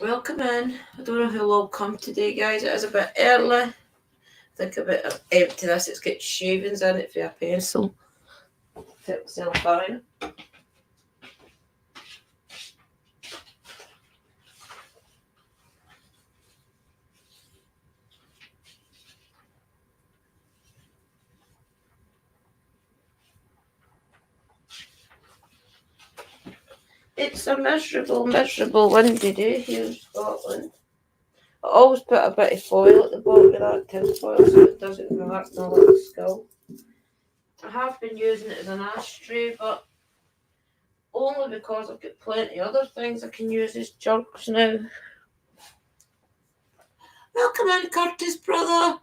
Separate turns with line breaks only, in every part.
Welcome in. I don't know who'll all come today, guys. It is a bit early. I think a bit empty this. It's got shavings in it for a pencil. Cellophane. It's a miserable, miserable windy day here in Scotland. I always put a bit of foil at the bottom of that tin foil so it doesn't hurt my little skull. I have been using it as an ashtray, but only because I've got plenty of other things I can use as jugs now. Welcome in, Curtis, brother.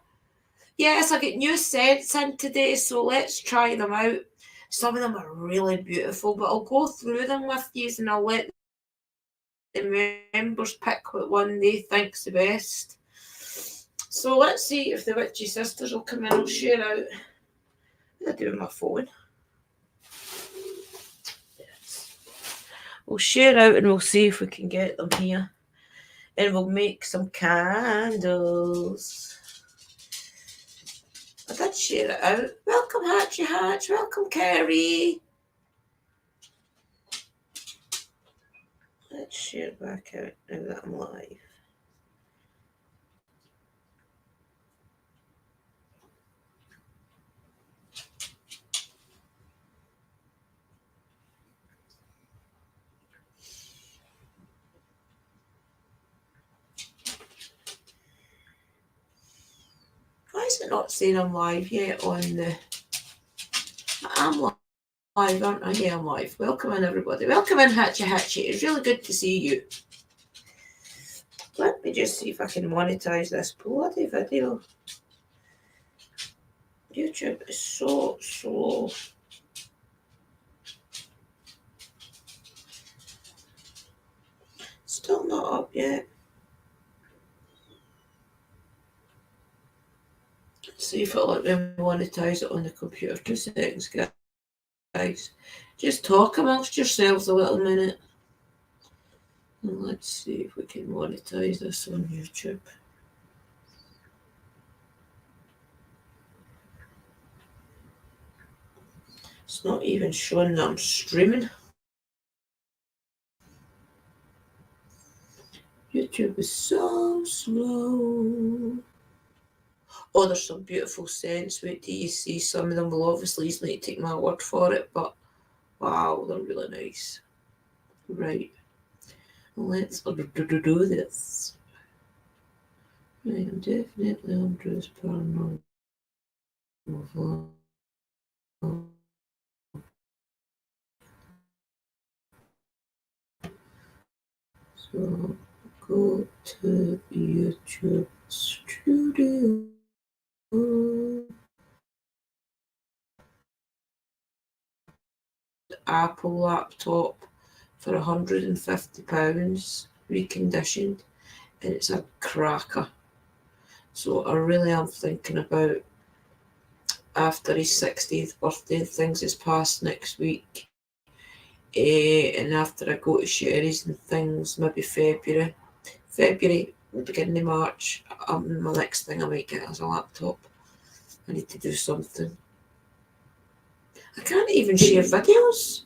Yes, I get new scents in today, so let's try them out. Some of them are really beautiful, but I'll go through them with you and I'll let the members pick what one they think's the best. So let's see if the witchy sisters will come in. I'll share out. What do I do with my phone? Yes. We'll share out and we'll see if we can get them here. And we'll make some candles. I did share it out. Welcome, Hatchy Hatch. Welcome, Kerry. Let's share it back out now that I'm live. Why is it not saying I'm live yet on the... I'm live, aren't I? Yeah, I'm live. Welcome in, everybody. Welcome in, Hatchy Hatchy. It's really good to see you. Let me just see if I can monetize this bloody video. YouTube is so slow. Still not up yet. Let's see if it'll let me monetize it on the computer. 2 seconds, guys. Just talk amongst yourselves a little minute. And let's see if we can monetize this on YouTube. It's not even showing that I'm streaming. YouTube is so slow. Oh, there's some beautiful scents. Wait till you see some of them. Will obviously you need to take my word for it, but wow, they're really nice. Right. Let's do this. Right, I'm definitely on Drew's paranormal vlog. So go to YouTube Studio. Apple laptop for £150 reconditioned, and it's a cracker. So I really am thinking about, after his 60th birthday, things is past next week, and after I go to Sherry's and things, maybe February, the beginning of March, my next thing I might get is a laptop. I need to do something. I can't even share videos.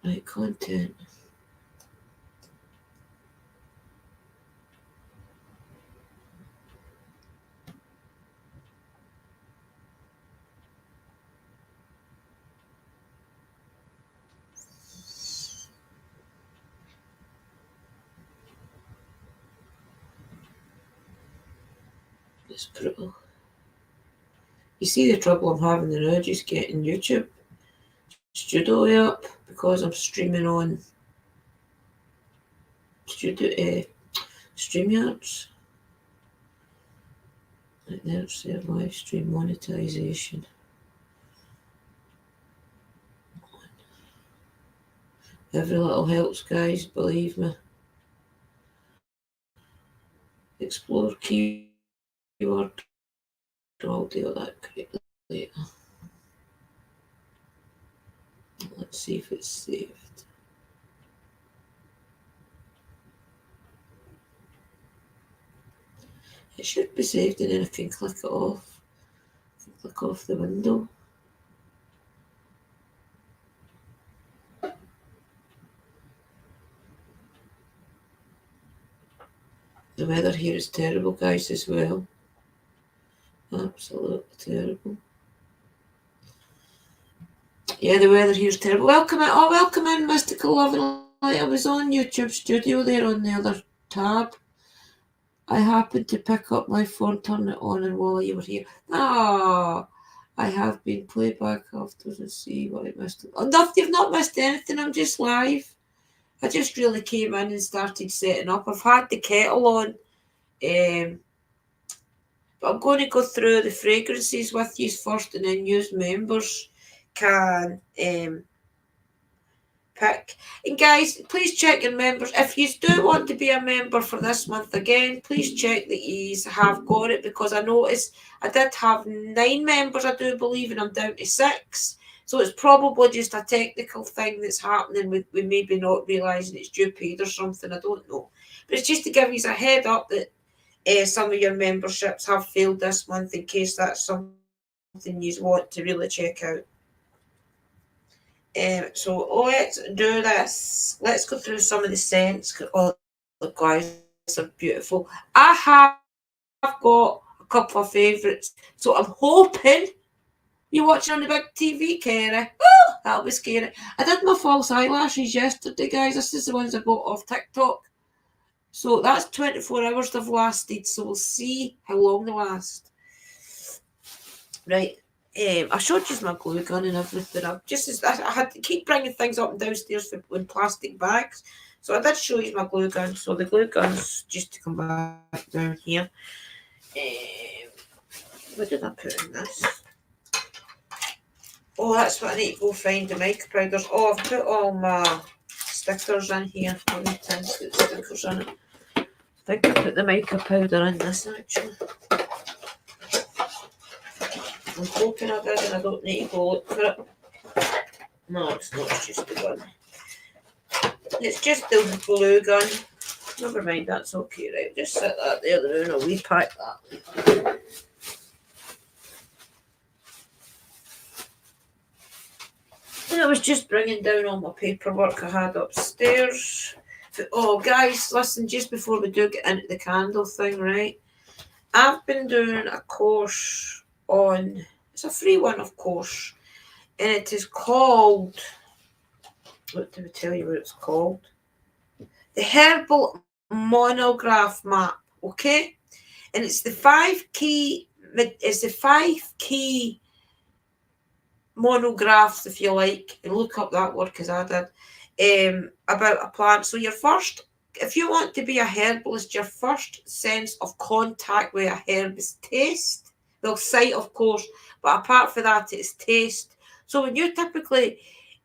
Right, content. It's brutal. You see the trouble I'm having now just getting YouTube Studio up because I'm streaming on StreamYards. Right, there's their live stream monetization. Every little helps, guys, believe me. Explore keyword. I'll deal with that later. Let's see if it's saved. It should be saved and then I can click it off. Click off the window. The weather here is terrible, guys, as well. Absolutely terrible. Yeah, the weather here's terrible. Welcome in, Mystical Lovely. I was on YouTube Studio there on the other tab. I happened to pick up my phone, turn it on, and while you were here. I have been playback after to see what I missed. Oh, no, you've not missed anything. I'm just live. I just really came in and started setting up. I've had the kettle on. But I'm going to go through the fragrances with you first, and then use members can pick. And guys, please check your members. If you do want to be a member for this month again, please check that you have got it, because I noticed I did have 9 members, I do believe, and I'm down to 6. So it's probably just a technical thing that's happening with maybe not realising it's due paid or something. I don't know. But it's just to give you a head up that some of your memberships have failed this month, in case that's something you want to really check out. So let's do this. Let's go through some of the scents. Oh, the guys are beautiful. I have got a couple of favourites. So I'm hoping you're watching on the big TV, Kerry. Oh, that'll be scary. I did my false eyelashes yesterday, guys. This is the ones I bought off TikTok. So that's 24 hours they've lasted. So we'll see how long they last. Right. I showed you my glue gun and everything. I had to keep bringing things up and downstairs in plastic bags. So I did show you my glue gun. So the glue gun's just to come back down here. What did I put in this? Oh, that's what I need to go find, the mica powders. Oh, I've put all my stickers in here. I need to put stickers in it. I think I put the mica powder in this actually. I'm hoping I did and I don't need to go look for it. No, it's not, it's just the gun. It's just the glue gun. Never mind, that's okay, right? Just set that there and I'll repack that. And I was just bringing down all my paperwork I had upstairs. Oh, guys, listen, just before we do get into the candle thing, right? I've been doing a course on, it's a free one, of course, and it is called, what did we tell you what it's called? The Herbal Monograph Map, okay? And it's the 5 key monographs, if you like, and look up that word because I did, about a plant. So your first, if you want to be a herbalist, your first sense of contact with a herb is taste. Well, sight, of course, but apart from that, it's taste. So when you typically,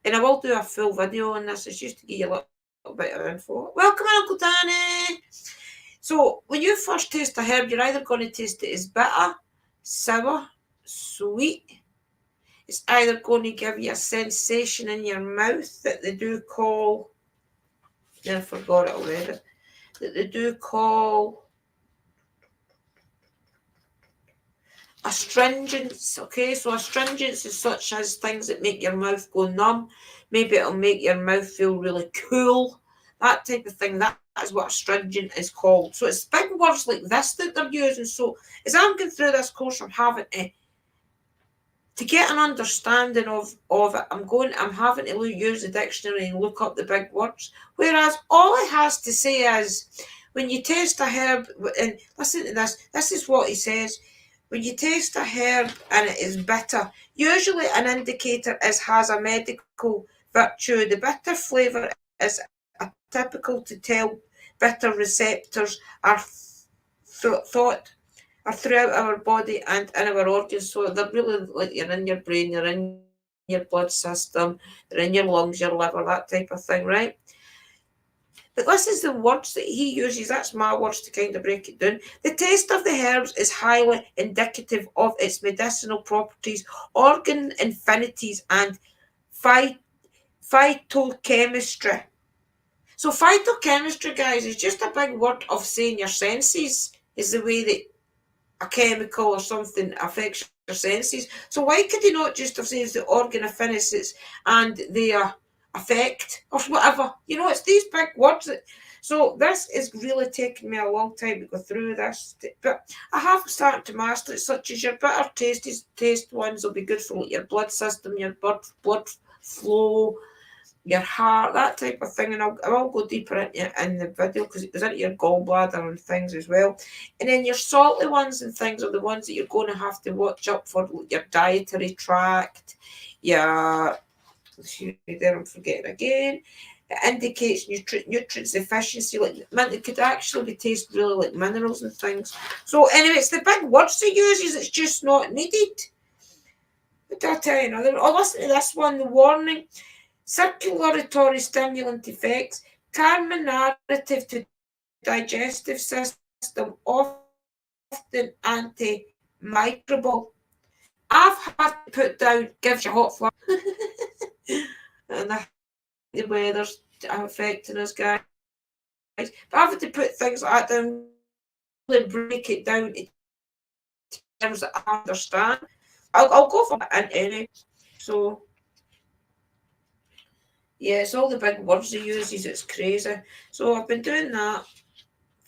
and I will do a full video on this, it's just to give you a little bit of info. Welcome, Uncle Danny. So when you first taste a herb, you're either going to taste it as bitter, sour, sweet. It's either going to give you a sensation in your mouth that they do call, I forgot it already, that they do call astringents, okay? So astringents is such as things that make your mouth go numb. Maybe it'll make your mouth feel really cool. That type of thing, that is what astringent is called. So it's big words like this that they're using. So as I'm going through this course, I'm having to get an understanding of it, I'm having to use the dictionary and look up the big words. Whereas all it has to say is, when you taste a herb, and listen to this is what he says. When you taste a herb and it is bitter, usually an indicator has a medical virtue. The bitter flavour is typical to tell bitter receptors are thought are throughout our body and in our organs. So they're really like you're in your brain, you're in your blood system, they're in your lungs, your liver, that type of thing, right? But this is the words that he uses. That's my words to kind of break it down. The taste of the herbs is highly indicative of its medicinal properties, organ affinities, and phytochemistry. So phytochemistry, guys, is just a big word of saying your senses is the way that a chemical or something affects your senses. So why could he not just have said the organ of finis and their effect or whatever? It's these big words that. So this is really taking me a long time to go through this, but I have started to master it, such as your bitter taste ones will be good for your blood system, your blood flow, your heart, that type of thing. And I will go deeper into it in the video because it goes into your gallbladder and things as well. And then your salty ones and things are the ones that you're going to have to watch up for, your dietary tract, your, there I'm forgetting again. It indicates nutrients deficiency, it could actually be taste really like minerals and things. So anyway, it's the big words it uses, it's just not needed. But I'll tell you another. Oh, listen to this one, the warning. Circulatory stimulant effects, calming narrative to digestive system, often antimicrobial. I've had to put down, gives you hot flash. And the weather's affecting us, guys. But I've had to put things like that down, really break it down in terms that I understand. I'll go for it anyway. So, yeah, it's all the big words he uses, it's crazy. So I've been doing that.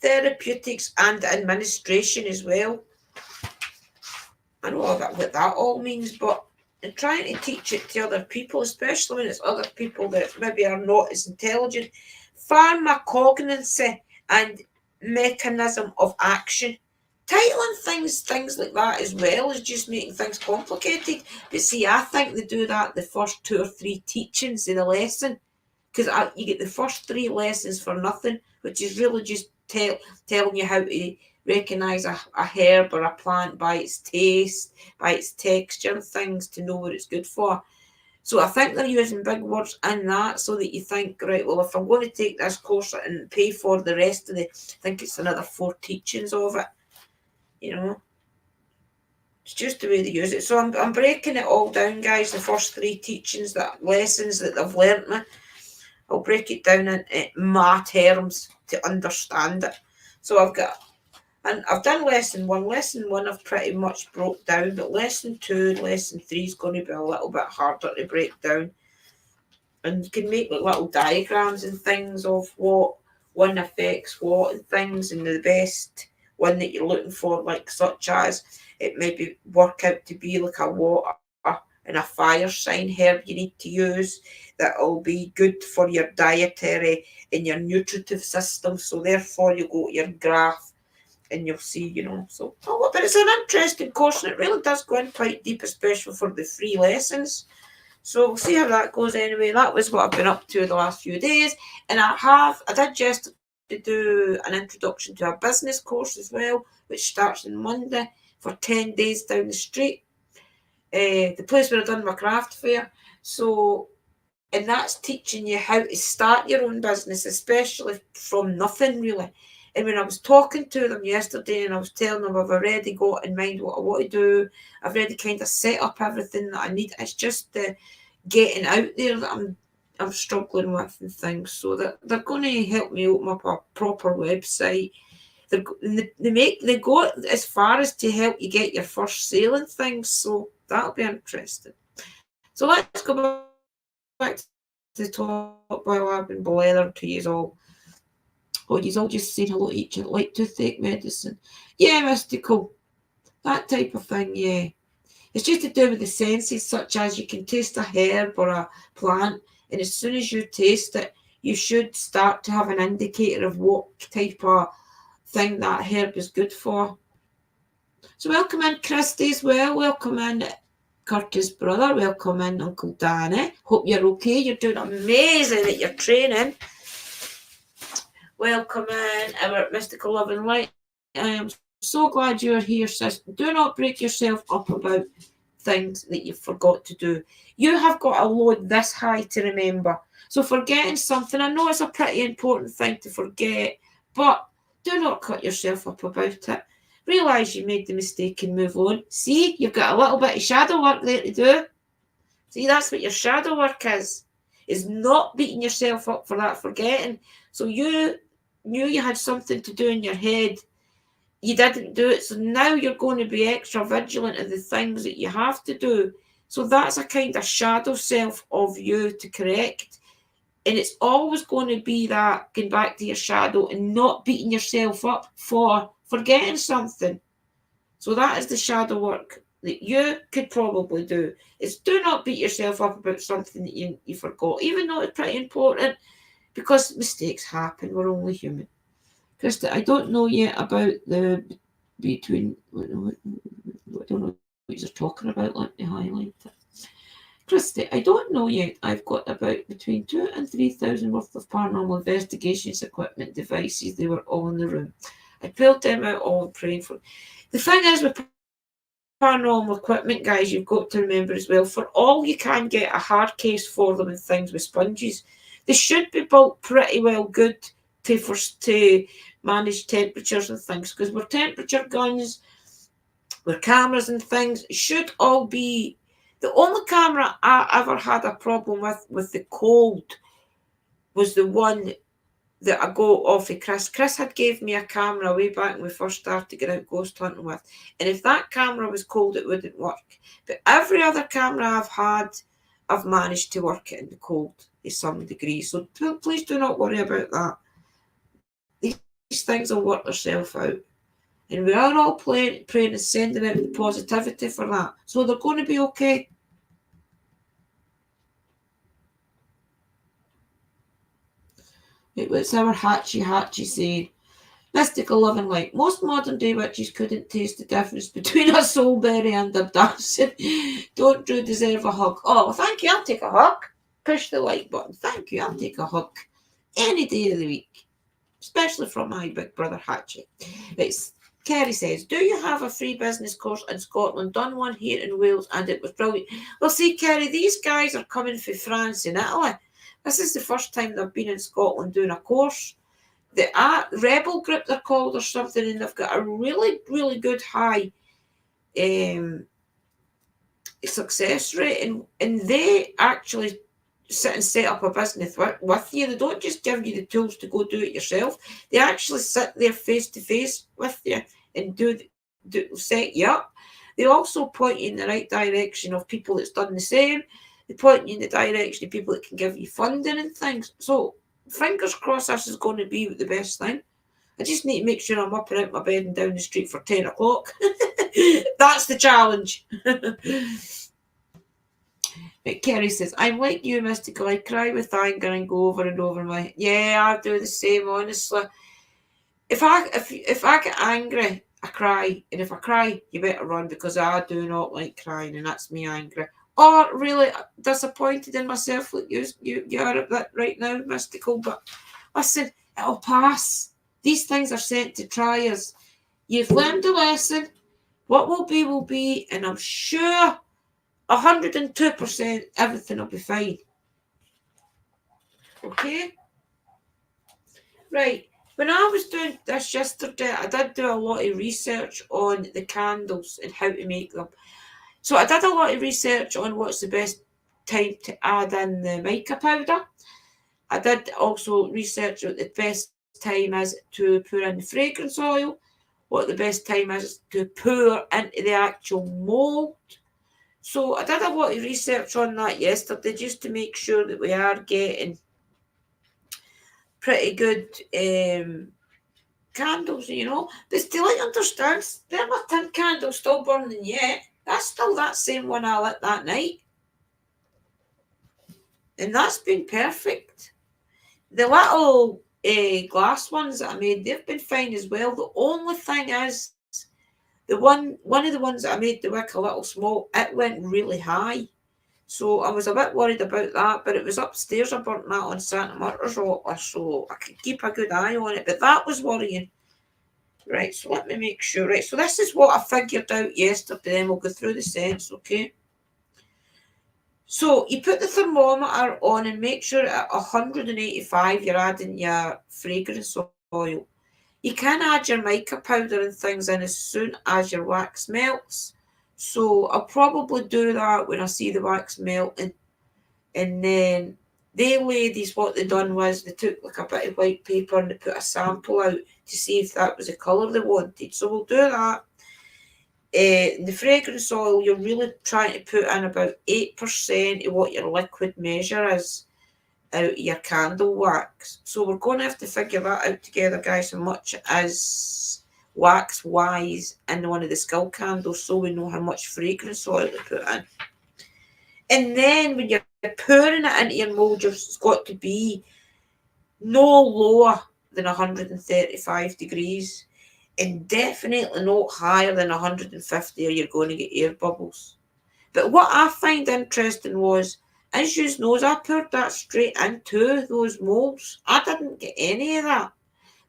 Therapeutics and administration as well. I know what that all means, but I'm trying to teach it to other people, especially when it's other people that maybe are not as intelligent. Pharmacognosy and mechanism of action. Titling things like that as well is just making things complicated. But see, I think they do that the first 2 or 3 teachings of the lesson, because you get the first 3 lessons for nothing, which is really just telling you how to recognise a herb or a plant by its taste, by its texture and things, to know what it's good for. So I think they're using big words in that so that you think, right, well, if I'm going to take this course and pay for the rest of I think it's another 4 teachings of it, It's just the way they use it. So I'm breaking it all down, guys, the first 3 teachings, lessons that they've learnt me. I'll break it down into my terms to understand it. So I've done lesson 1. Lesson 1 I've pretty much broke down, but lesson 2 and lesson 3 is going to be a little bit harder to break down. And you can make little diagrams and things of what one affects what and things, and the best one that you're looking for, like such as it maybe work out to be like a water and a fire sign herb you need to use that will be good for your dietary and your nutritive system. So therefore you go to your graph and you'll see, so. But it's an interesting course and it really does go in quite deep, especially for the 3 lessons. So we'll see how that goes anyway. That was what I've been up to the last few days. And I did just do an introduction to a business course as well, which starts on Monday for 10 days down the street. The place where I've done my craft fair. So, and that's teaching you how to start your own business, especially from nothing really. And when I was talking to them yesterday and I was telling them I've already got in mind what I want to do, I've already kind of set up everything that I need. It's just the getting out there that I'm struggling with and things. So they're going to help me open up a proper website. They go as far as to help you get your first sale and things. So that'll be interesting. So let's go back to the top while I've been blathering to you all. Oh, you all just saying hello to each other, like toothache medicine. Yeah, mystical. That type of thing, yeah. It's just to do with the senses, such as you can taste a herb or a plant, and as soon as you taste it, you should start to have an indicator of what type of thing that herb is good for. So welcome in Christy as well. Welcome in Curtis' brother. Welcome in Uncle Danny. Hope you're okay. You're doing amazing at your training. Welcome in our mystical love and light. I am so glad you're here, sis. Do not break yourself up about things that you forgot to do. You have got a load this high to remember. So forgetting something, I know it's a pretty important thing to forget, but do not cut yourself up about it. Realise you made the mistake and move on. See, you've got a little bit of shadow work there to do. See, that's what your shadow work is not beating yourself up for that forgetting. So you knew you had something to do in your head you didn't do it. So now you're going to be extra vigilant of the things that you have to do. So that's a kind of shadow self of you to correct. And it's always going to be that going back to your shadow and not beating yourself up for forgetting something. So that is the shadow work that you could probably do. Is do not beat yourself up about something that you forgot, even though it's pretty important, because mistakes happen. We're only human. Krista, I don't know yet about the between. I don't know what you're talking about. Let me highlight it. Christy, I don't know yet. I've got about between 2,000 and 3,000 worth of paranormal investigations equipment devices. They were all in the room. I pulled them out all and praying for. The thing is with paranormal equipment, guys, you've got to remember as well, for all you can get a hard case for them and things with sponges, they should be built pretty well good to manage temperatures and things, because with temperature guns, with cameras and things, it should all be. The only camera I ever had a problem with the cold was the one that I got off of Chris. Chris had gave me a camera way back when we first started getting out ghost hunting with. And if that camera was cold, it wouldn't work. But every other camera I've had, I've managed to work it in the cold to some degree. So please do not worry about that. These things will work themselves out. And we are all praying and sending out the positivity for that. So they're going to be okay. It was our Hatchie saying, mystical living light. Most modern day witches couldn't taste the difference between a soulberry and a dancing. Don't you deserve a hug? Oh, thank you. I'll take a hug. Push the like button. Thank you. I'll take a hug any day of the week, especially from my big brother Hatchie. It's Kerry says, do you have a free business course in Scotland? Done one here in Wales and it was brilliant. Well, see, Kerry, these guys are coming from France and Italy. This is the first time they've been in Scotland doing a course. The Rebel Group, they're called, or something, and they've got a really, really good high success rate. And they actually sit and set up a business with you. They don't just give you the tools to go do it yourself. They actually sit there face to face with you and set you up. They also point you in the right direction of people that's done the same. They point you in the direction of people that can give you funding and things. So fingers crossed this is going to be the best thing. I just need to make sure I'm up and out my bed and down the street for 10 o'clock. That's the challenge. But Kerry says, I'm like you, Mystical. I cry with anger and go over and over my... Yeah, I do the same, honestly. If I get angry, I cry. And if I cry, you better run, because I do not like crying, and that's me angry. Or really disappointed in myself like you are at that right now, Mystical. But listen, it'll pass. These things are sent to try us. You've learned a lesson. What will be, and I'm sure 102% everything will be fine. Okay? Right. When I was doing this yesterday, I did do a lot of research on the candles and how to make them. So I did a lot of research on what's the best time to add in the mica powder. I did also research what the best time is to pour in the fragrance oil, what the best time is to pour into the actual mould. So I did a lot of research on that yesterday just to make sure that we are getting pretty good candles, you know. But still, I understand, they're my tin candles still burning yet. That's still that same one I lit that night. And that's been perfect. The little glass ones that I made, they've been fine as well. The only thing is, one of the ones that I made the wick a little small, it went really high. So I was a bit worried about that, but it was upstairs. I burnt that on Santa Marta's altar, so I could keep a good eye on it. But that was worrying. Right, so let me make sure. Right, so this is what I figured out yesterday. Then we'll go through the scents, okay? So you put the thermometer on and make sure at 185 you're adding your fragrance oil. You can add your mica powder and things in as soon as your wax melts. So I'll probably do that when I see the wax melting. And then they ladies, what they done was they took like a bit of white paper and they put a sample out to see if that was the colour they wanted. So we'll do that. The fragrance oil, you're really trying to put in about 8% of what your liquid measure is out of your candle wax. So we're going to have to figure that out together, guys, how much is wax wise in one of the skull candles, so we know how much fragrance oil to put in. And then when you're pouring it into your mould, it's got to be no lower than 135 degrees and definitely not higher than 150 or you're going to get air bubbles. But what I find interesting was, as you know, I poured that straight into those moulds. I didn't get any of that.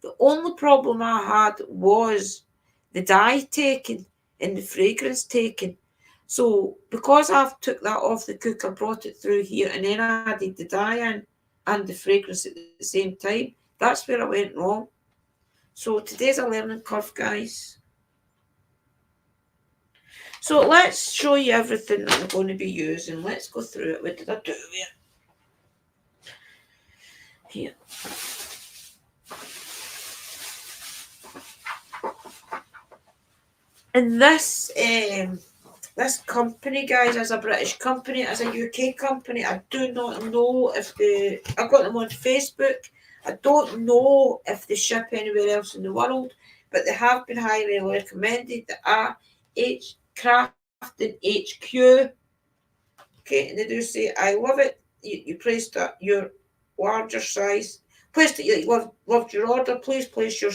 The only problem I had was the dye taken and the fragrance taken. So because I've took that off the cook, I brought it through here and then I added the dye in and the fragrance at the same time. That's where I went wrong. So today's a learning curve, guys. So let's show you everything that I'm going to be using. Let's go through it. What did I do here? And this company, guys, is a British company, is a UK company. I do not know if I got them on Facebook. I don't know if they ship anywhere else in the world, but they have been highly recommended. They are Crafting HQ. Okay, and they do say, I love it. You placed your larger size. Placed it, you loved your order. Please place your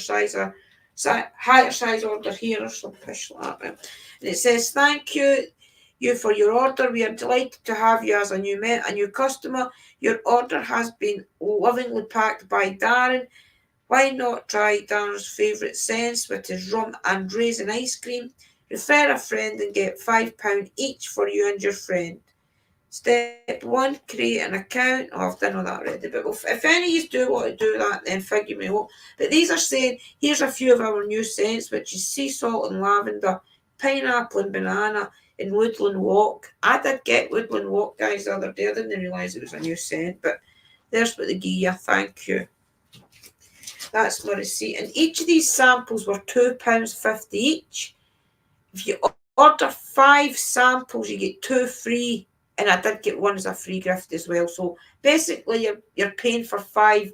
higher size order here or some fish like that. And it says, thank you for your order. We are delighted to have you as a new customer. Your order has been lovingly packed by Darren. Why not try Darren's favourite scents, which is rum and raisin ice cream? Refer a friend and get £5 each for you and your friend. Step 1, create an account. Oh, I've done all that already. But if any of you do want to do that, then figure me out. But these are saying, here's a few of our new scents, which is sea salt and lavender, pineapple and banana, and woodland walk. I did get woodland walk, guys, the other day. I didn't realise it was a new scent, but there's what they give you. Thank you. That's my receipt. And each of these samples were £2.50 each. If you order 5 samples, you get 2 free. And I did get one as a free gift as well. So basically, you're paying for 5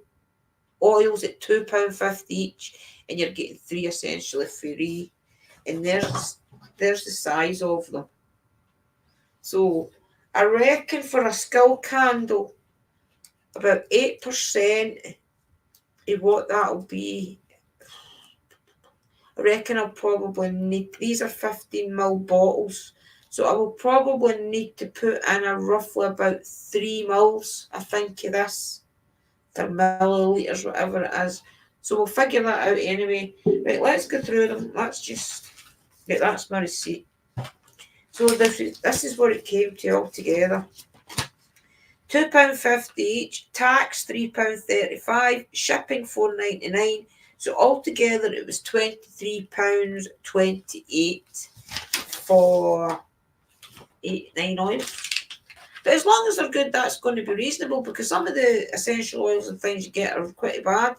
oils at £2.50 each, and you're getting 3 essentially free. And there's the size of them. So I reckon for a skull candle, about 8% of what that'll be. I reckon I'll probably need, these are 15ml bottles. So I will probably need to put in a roughly about 3 mils, I think, of this. For millilitres, whatever it is. So we'll figure that out anyway. Right, let's go through them. That's my receipt. So this is what it came to altogether. £2.50 each, tax £3.35, shipping £4.99. So altogether it was £23.28 for 8-9 oils. But as long as they're good, that's going to be reasonable, because some of the essential oils and things you get are quite bad.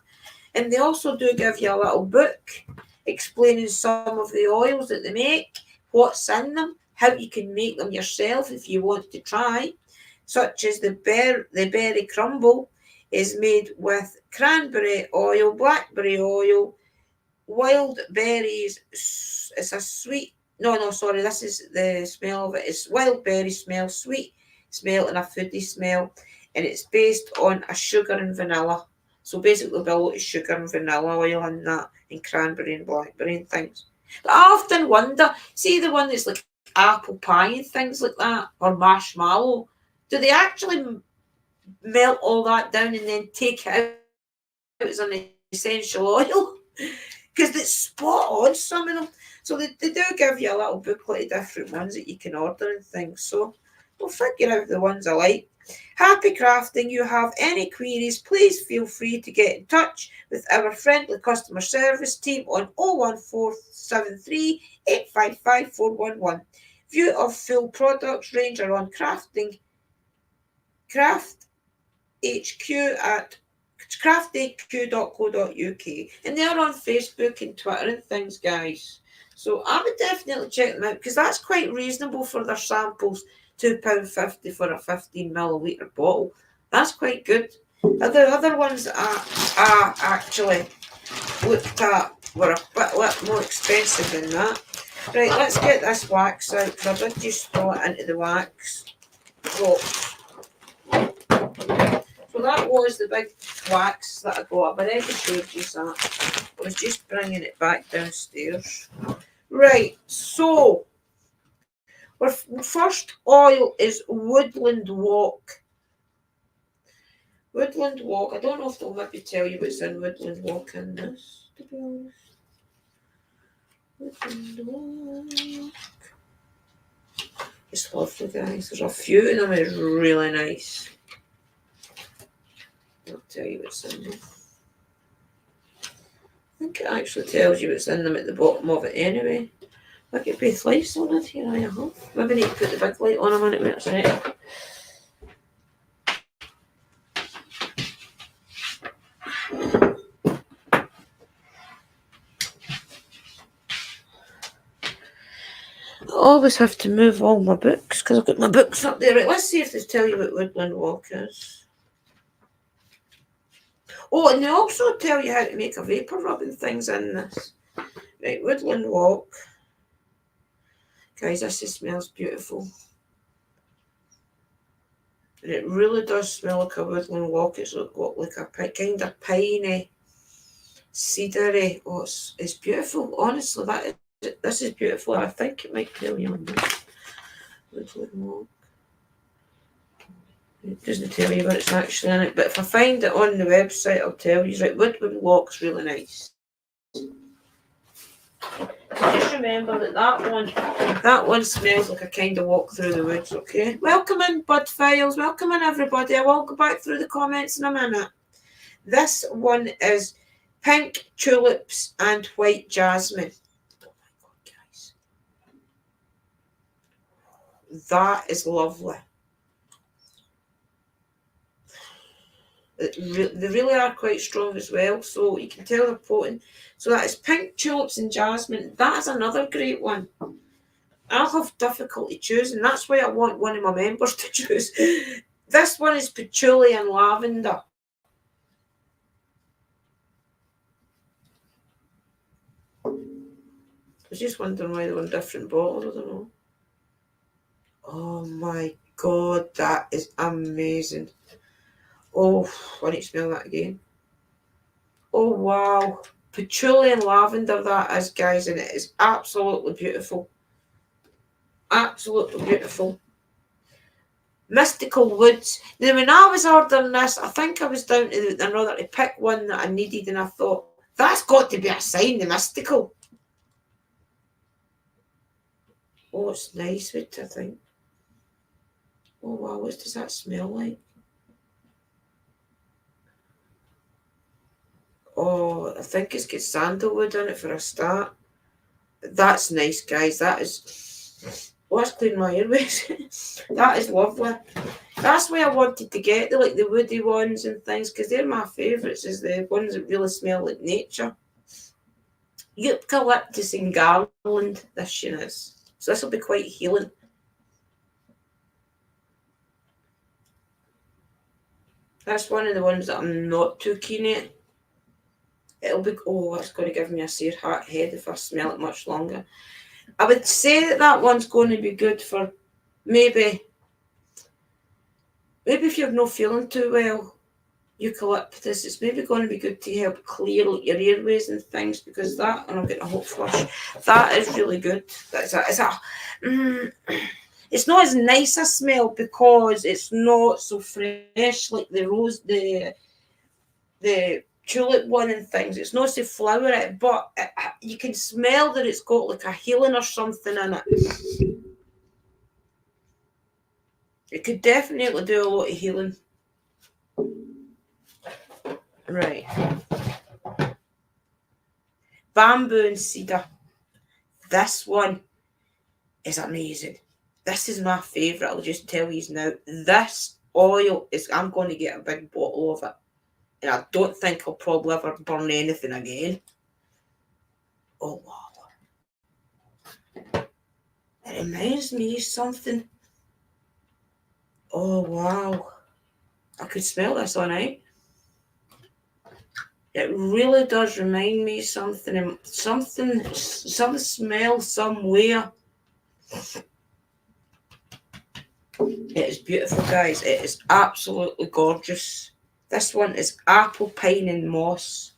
And they also do give you a little book explaining some of the oils that they make, what's in them, how you can make them yourself if you want to try, such as the berry crumble is made with cranberry oil, blackberry oil, wild berries. It's a sweet, sorry, this is the smell of it. It's wild berry smell, sweet smell and a foodie smell, and it's based on a sugar and vanilla. So basically there'll be a lot of sugar and vanilla oil in that, and cranberry and blackberry and things. But I often wonder, see the one that's like apple pie and things like that, or marshmallow, do they actually melt all that down and then take it out as an essential oil? Because it's spot on, some of them. So they do give you a little booklet of different ones that you can order and things. So we'll figure out the ones I like. Happy crafting. You have any queries, please feel free to get in touch with our friendly customer service team on 01473 855 411. View of full products range are on Craft HQ at It's craftyq.co.uk, and they're on Facebook and Twitter and things, guys. So I would definitely check them out because that's quite reasonable for their samples. £2.50 for a 15 milliliter bottle. That's quite good. The other ones I actually looked at were a bit more expensive than that. Right, let's get this wax out because I did just throw it into the wax box. So that was the big wax that I got. I've already showed you that. I was just bringing it back downstairs. Right, so our first oil is Woodland Walk. Woodland Walk. I don't know if they'll maybe tell you what's in Woodland Walk in this, to be honest. Woodland Walk. It's lovely, guys. There's a few of them is really nice. I'll tell you what's in them. I think it actually tells you what's in them at the bottom of it anyway. Look at both lights on it here, I have. Maybe need to put the big light on a minute, wait a second. I always have to move all my books because I've got my books up there. Right, let's see if they tell you what Woodland Walk is. Oh, and they also tell you how to make a vapour rubbing things in this. Right, Woodland Walk. Guys, this just smells beautiful. And it really does smell like a Woodland Walk. It's got like a kind of piney, cedary. Oh, it's beautiful. Honestly, this is beautiful. I think it might tell you on this. Woodland Walk. It doesn't tell you what it's actually in it, but if I find it on the website, I'll tell you. Right, Woodland Walk's really nice. Just remember that one smells like a kind of walk through the woods, okay? Welcome in, Bud Files. Welcome in, everybody. I will go back through the comments in a minute. This one is pink tulips and white jasmine. Oh my God, guys. That is lovely. They really are quite strong as well, so you can tell they're potent. So that is pink tulips and jasmine. That is another great one. I'll have difficulty choosing. That's why I want one of my members to choose. This one is patchouli and lavender. I was just wondering why they were in different bottles. I don't know. Oh my God, that is amazing. Oh, I need to smell that again. Oh, wow. Patchouli and lavender that is, guys, and it is absolutely beautiful. Absolutely beautiful. Mystical Woods. Now, when I was ordering this, I think I was down to another to pick one that I needed, and I thought, that's got to be a sign, the mystical. Oh, it's nice, I think. Oh, wow, what does that smell like? Oh, I think it's got sandalwood in it for a start. That's nice, guys. That is... Oh, that's clean my airways. That is lovely. That's why I wanted to get the woody ones and things, because they're my favourites, is the ones that really smell like nature. Eucalyptus and garland, this one is. So this will be quite healing. That's one of the ones that I'm not too keen at. It'll be, oh, it's going to give me a sore head if I smell it much longer. I would say that one's going to be good for maybe if you're not feeling too well, eucalyptus, it's maybe going to be good to help clear your airways and things, because that, and I'm getting a hot flush, that is really good. It's not as nice a smell because it's not so fresh like the rose, the tulip one and things. It's not so flowery, but you can smell that it's got like a healing or something in it. It could definitely do a lot of healing. Right. Bamboo and cedar. This one is amazing. This is my favourite. I'll just tell you now. This oil is, I'm going to get a big bottle of it. and I don't think I'll probably ever burn anything again. Oh wow. It reminds me of something. Oh wow. I could smell this all night. It really does remind me of something, some smell somewhere. It is beautiful, guys. It is absolutely gorgeous. This one is apple, pine and moss.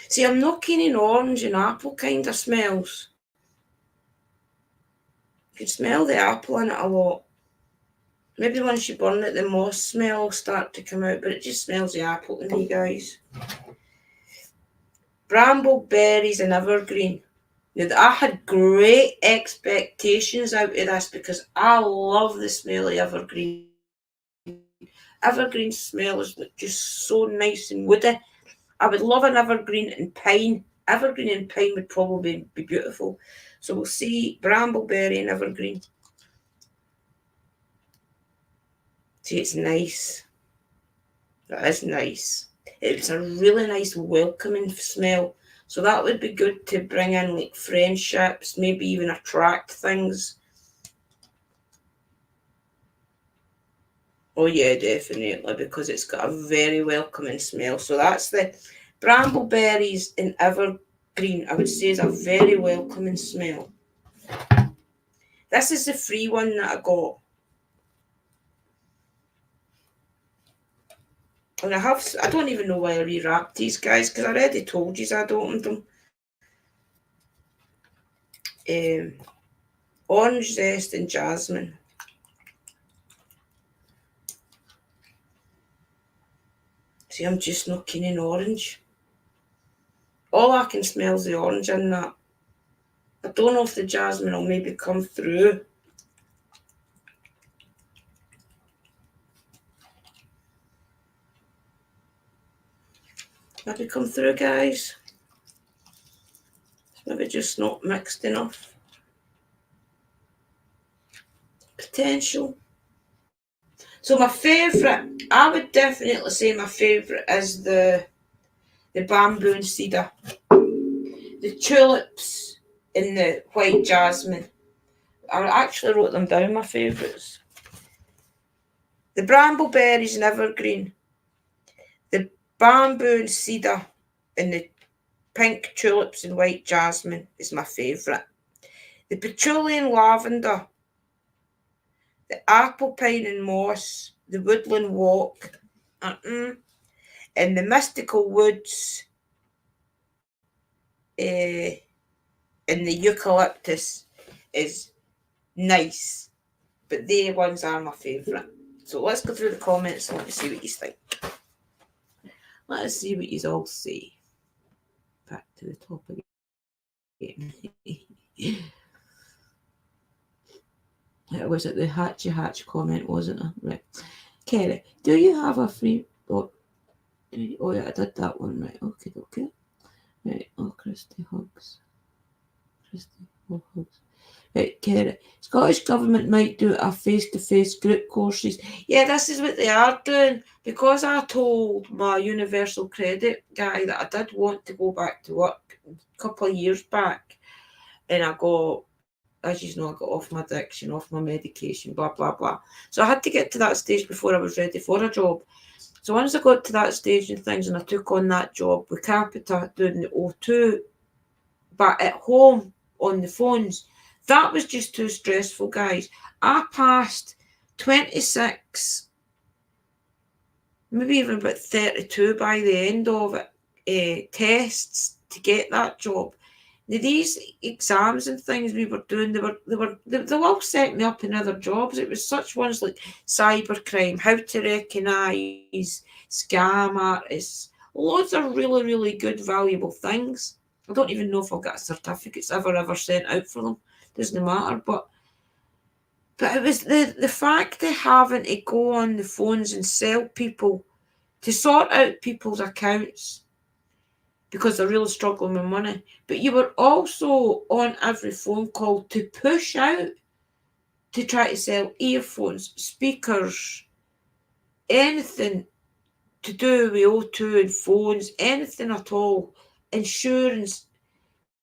See, I'm not keen in orange and apple kind of smells. You can smell the apple in it a lot. Maybe once you burn it, the moss smell will start to come out, but it just smells the apple to me, guys. Bramble berries and evergreen. Now, I had great expectations out of this because I love the smell of evergreen. Evergreen smell is just so nice and woody. I would love an evergreen and pine. Evergreen and pine would probably be beautiful. So we'll see brambleberry and evergreen. See, it's nice. That is nice. It's a really nice welcoming smell. So that would be good to bring in like friendships, maybe even attract things. Oh yeah, definitely, because it's got a very welcoming smell. So that's the brambleberries and evergreen, I would say, is a very welcoming smell. This is the free one that I got. And I don't even know why I rewrapped these, guys, because I already told you I'd opened them. Orange zest and jasmine. See, I'm just not keen in orange. All I can smell is the orange in that. I don't know if the jasmine will maybe come through. Maybe come through, guys. It's maybe just not mixed enough. Potential. So my favourite, I would definitely say my favourite is the bamboo and cedar. The tulips and the white jasmine. I actually wrote them down, my favourites. The brambleberries and evergreen. The bamboo and cedar and the pink tulips and white jasmine is my favourite. The patchouli and lavender. The apple pine and moss. The woodland walk. And the mystical woods. And the eucalyptus is nice. But they ones are my favourite. So let's go through the comments and let me see what you think. Let us see what you all say. Back to the top again. Was it the Hatch comment, wasn't it? Right. Kerry, do you have a free... Oh yeah, I did that one. Right, okay. Right, oh, Christy hugs. Right, Kerry. Scottish Government might do a face-to-face group courses. Yeah, this is what they are doing. Because I told my universal credit guy that I did want to go back to work a couple of years back. And I got, as you know, I got off my addiction, off my medication, blah, blah, blah. So I had to get to that stage before I was ready for a job. So once I got to that stage and things and I took on that job with Capita doing the O2, but at home on the phones, that was just too stressful, guys. I passed 26, maybe even about 32 by the end of it, tests to get that job. Now, these exams and things we were doing, they all set me up in other jobs. It was such ones like cybercrime, how to recognise scam artists, loads of really, really good, valuable things. I don't even know if I'll get certificates ever sent out for them. Doesn't matter, but it was the fact of having to go on the phones and sell people to sort out people's accounts because they're really struggling with money. But you were also on every phone call to push out to try to sell earphones, speakers, anything to do with O2 and phones, anything at all, insurance.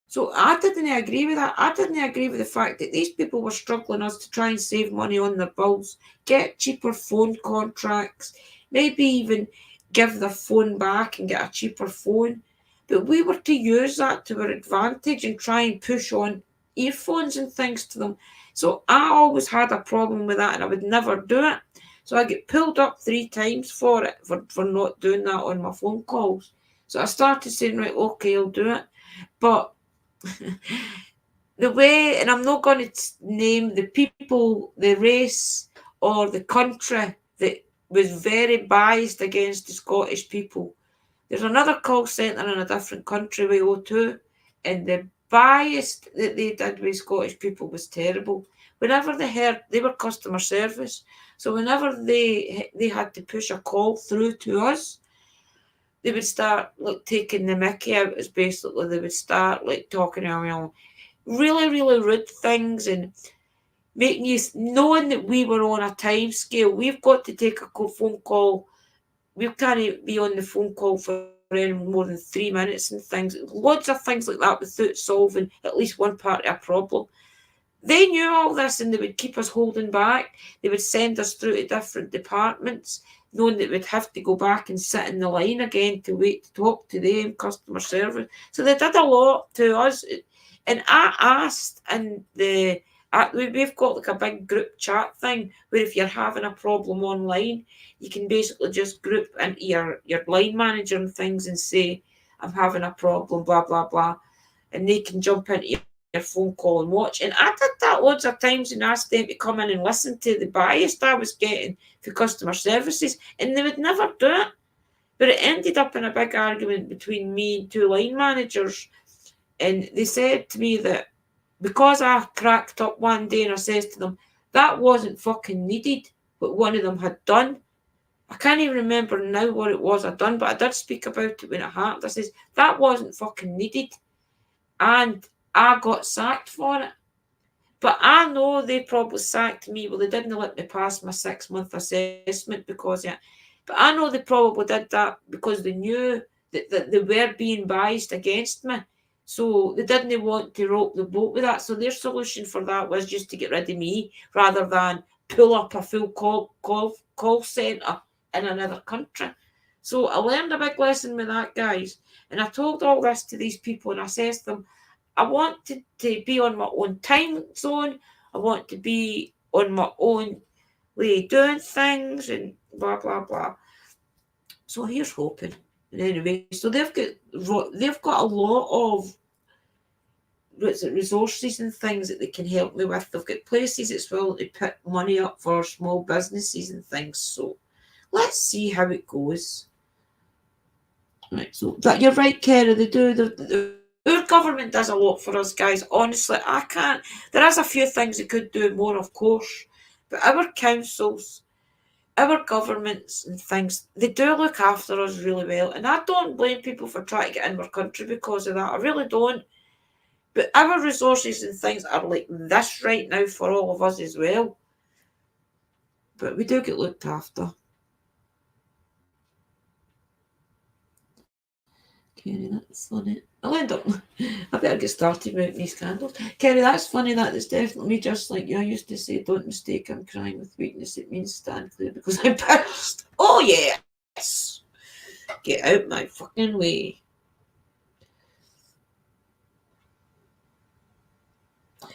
So I didn't agree with that. I didn't agree with the fact that these people were struggling us to try and save money on their bills, get cheaper phone contracts, maybe even give their phone back and get a cheaper phone. But we were to use that to our advantage and try and push on earphones and things to them. So I always had a problem with that and I would never do it. So I get pulled up 3 times for it, for not doing that on my phone calls. So I started saying, right, okay, I'll do it. But the way, and I'm not going to name the people, the race, or the country that was very biased against the Scottish people. There's another call centre in a different country with O2, and the bias that they did with Scottish people was terrible. Whenever they heard, they were customer service, so whenever they had to push a call through to us, they would start taking the mickey out. As basically they would start talking around really, really rude things and making you, knowing that we were on a time scale, we've got to take a phone call. We can't be on the phone call for any more than 3 minutes and things. Lots of things like that without solving at least one part of a problem. They knew all this and they would keep us holding back. They would send us through to different departments, knowing that we'd have to go back and sit in the line again to wait to talk to them, customer service. So they did a lot to us. And I asked, and we've got like a big group chat thing where if you're having a problem online, you can basically just group into your line manager and things and say, I'm having a problem, blah, blah, blah. And they can jump into your phone call and watch. And I did that loads of times and asked them to come in and listen to the bias I was getting for customer services. And they would never do it. But it ended up in a big argument between me and 2 line managers. And they said to me that because I cracked up one day and I says to them, that wasn't fucking needed, what one of them had done. I can't even remember now what it was I'd done, but I did speak about it when it happened. I says, that wasn't fucking needed. And I got sacked for it. But I know they probably sacked me. Well, they didn't let me pass my 6-month assessment because of it. But I know they probably did that because they knew that they were being biased against me. So they didn't want to rock the boat with that. So their solution for that was just to get rid of me rather than pull up a full call centre in another country. So I learned a big lesson with that, guys. And I told all this to these people and I says to them, I want to be on my own time zone. I want to be on my own way doing things and blah, blah, blah. So here's hoping. And anyway, so they've got a lot of resources and things that they can help me with. They've got places that's willing to put money up for small businesses and things. So let's see how it goes. Right, so that you're right, Kerry. They do. Our government does a lot for us, guys. Honestly, I can't. There is a few things they could do more, of course, but our councils, our governments and things, they do look after us really well. And I don't blame people for trying to get in our country because of that. I really don't. But our resources and things are like this right now for all of us as well. But we do get looked after. Kerry, that's funny. I'll end up. I better get started with these candles. Kerry, that's funny. That is definitely just like you. I used to say, don't mistake I'm crying with weakness. It means stand clear because I'm pissed. Oh, yes. Get out my fucking way.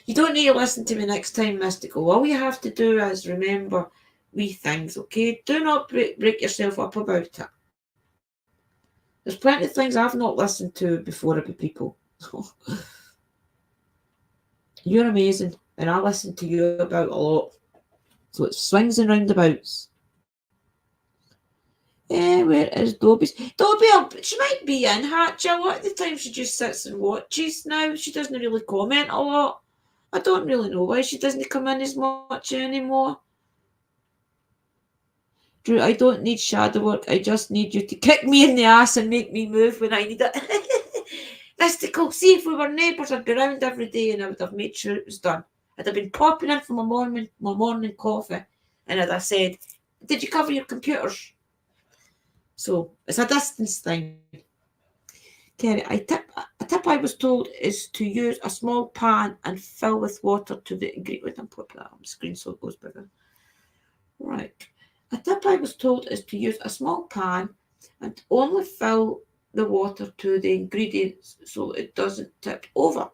You don't need to listen to me next time, Mystical. All you have to do is remember wee things, okay? Do not break yourself up about it. There's plenty of things I've not listened to before about people. You're amazing, and I listen to you about a lot. So it swings and roundabouts. Where is Dobie? Dobie, she might be in Hatch a lot of the time. She just sits and watches now. She doesn't really comment a lot. I don't really know why she doesn't come in as much anymore. Drew, I don't need shadow work. I just need you to kick me in the ass and make me move when I need it. Mystical, see if we were neighbours, I'd be around every day and I would have made sure it was done. I'd have been popping in for my morning coffee, and I'd have said, "Did you cover your computers?" So it's a distance thing. Kerry, a tip I was told is to use a small pan and fill with water to the ingredient. I'm put that on the screen so it goes bigger. Right. A tip I was told is to use a small pan and only fill the water to the ingredients so it doesn't tip over.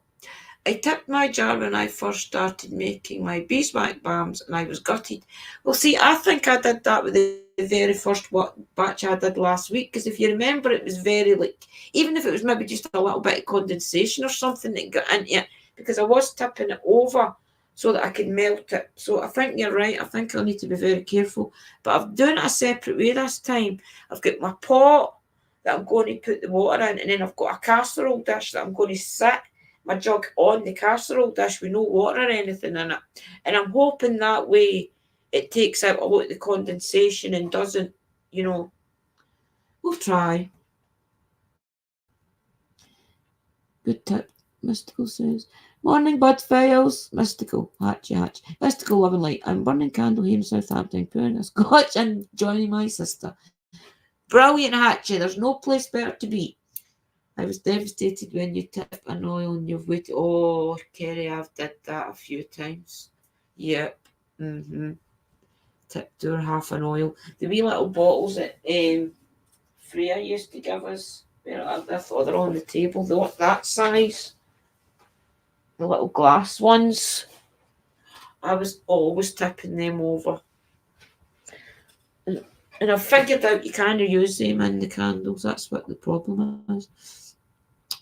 I tipped my jar when I first started making my beeswax balms and I was gutted. Well, see, I think I did that with the very first batch I did last week, because if you remember, it was very, like, even if it was maybe just a little bit of condensation or something that got into it, because I was tipping it over so that I could melt it. So I think you're right. I think I'll need to be very careful. But I'm doing it a separate way this time. I've got my pot that I'm going to put the water in, and then I've got a casserole dish that I'm going to sit my jug on the casserole dish with no water or anything in it. And I'm hoping that way it takes out a lot of the condensation and doesn't, we'll try. Good tip, Mystical says. Morning, bud fails. Mystical, hatch. Mystical, love and light. I'm burning candle here in Southampton, pouring a scotch and joining my sister. Brilliant, Hatchie. There's no place better to be. I was devastated when you tip an oil and you've waited. Oh, Kerry, I've did that a few times. Yep. Tipped her half an oil. The wee little bottles that Freya used to give us. I thought they're on the table. They want that size. The little glass ones. I was always tipping them over. And I've figured out you can't use them in the candles. That's what the problem is.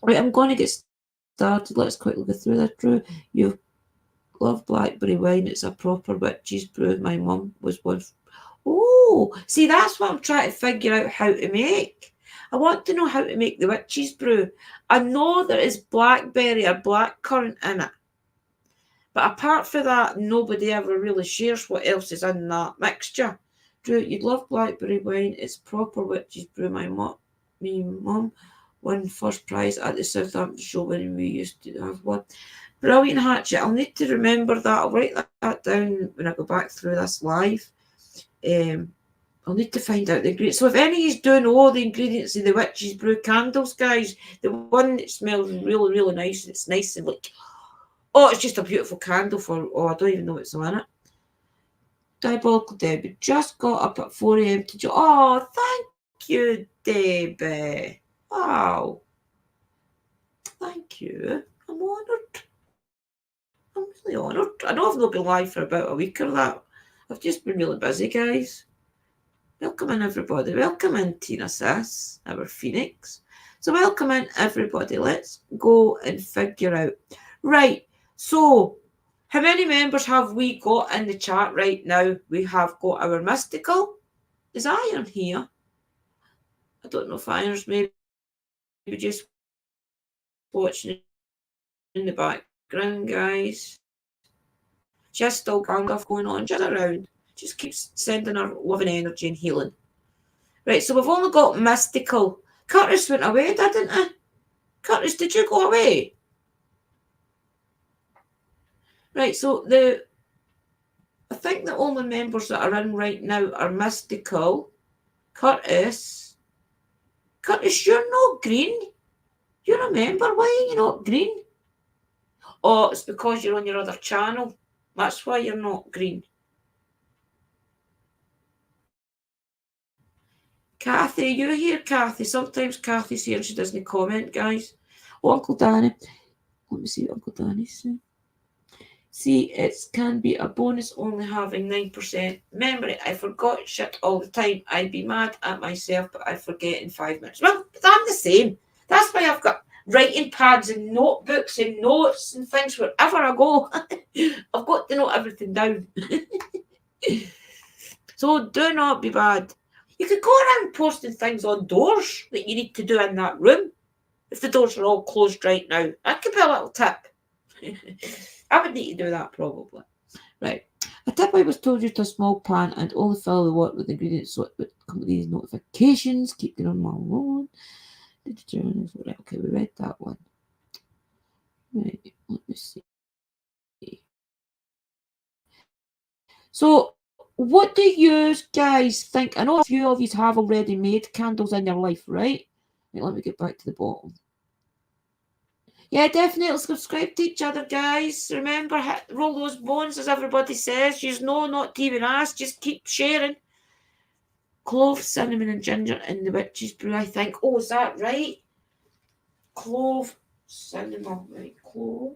Right, I'm going to get started. Let's quickly go through that, Drew. You love blackberry wine. It's a proper witch's brew. My mum was one. Oh, see, that's what I'm trying to figure out how to make. I want to know how to make the witch's brew. I know there is blackberry or blackcurrant in it. But apart from that, nobody ever really shares what else is in that mixture. Drew, you'd love blackberry wine. It's proper witch's brew. My mum won first prize at the Southampton show when we used to have one. Brilliant, Hatchet. I'll need to remember that. I'll write that down when I go back through this live. I'll need to find out the ingredients. So if any of you's doing all the ingredients in the witch's brew candles, guys, the one that smells really, really nice, and it's nice and like, oh, it's just a beautiful candle I don't even know what's in it. Diabolical Debbie just got up at 4 a.m. to do. Oh, thank you, Debbie. Wow. Thank you. I'm honoured. I'm really honoured. I know I've not been live for about a week or that. I've just been really busy, guys. Welcome in, everybody. Welcome in, Tina Sass, our Phoenix. So welcome in, everybody. Let's go and figure out. Right. So how many members have we got in the chat right now? We have got our Mystical. Is Iron here? I don't know if Iron's maybe just watching in the background, guys. Just still got stuff going on just around. Just keeps sending her love and energy and healing. Right, so we've only got Mystical. Curtis went away, didn't he? Curtis, did you go away? Right, so I think the only members that are in right now are Mystical, Curtis. Curtis, you're not green. You're a member. Why are you not green? Oh, it's because you're on your other channel. That's why you're not green. Kathy, you here, Kathy? Sometimes Kathy's here and she doesn't comment, guys. Oh, Uncle Danny. Let me see what Uncle Danny's saying. See, it can be a bonus only having 9% memory. I forgot shit all the time. I'd be mad at myself, but I forget in 5 minutes. Well, I'm the same. That's why I've got writing pads and notebooks and notes and things wherever I go. I've got to note everything down. So do not be bad. You could go around posting things on doors that you need to do in that room. If the doors are all closed right now, that could be a little tip. I would need to do that probably. Right. A tip I was told you to a small pan and only fill the water with ingredients so it would come with these notifications. Keep going on my own. Okay, we read that one. Right, let me see.
So, what do you guys think? I know a few of you have already made candles in your life, right? Wait, let me get back to the bottom. Yeah, definitely subscribe to each other, guys. Remember, roll those bones, as everybody says. You know, not to even ask, just keep sharing. Clove, cinnamon, and ginger in the witch's brew, I think. Oh, is that right? Clove, cinnamon, right? Clove,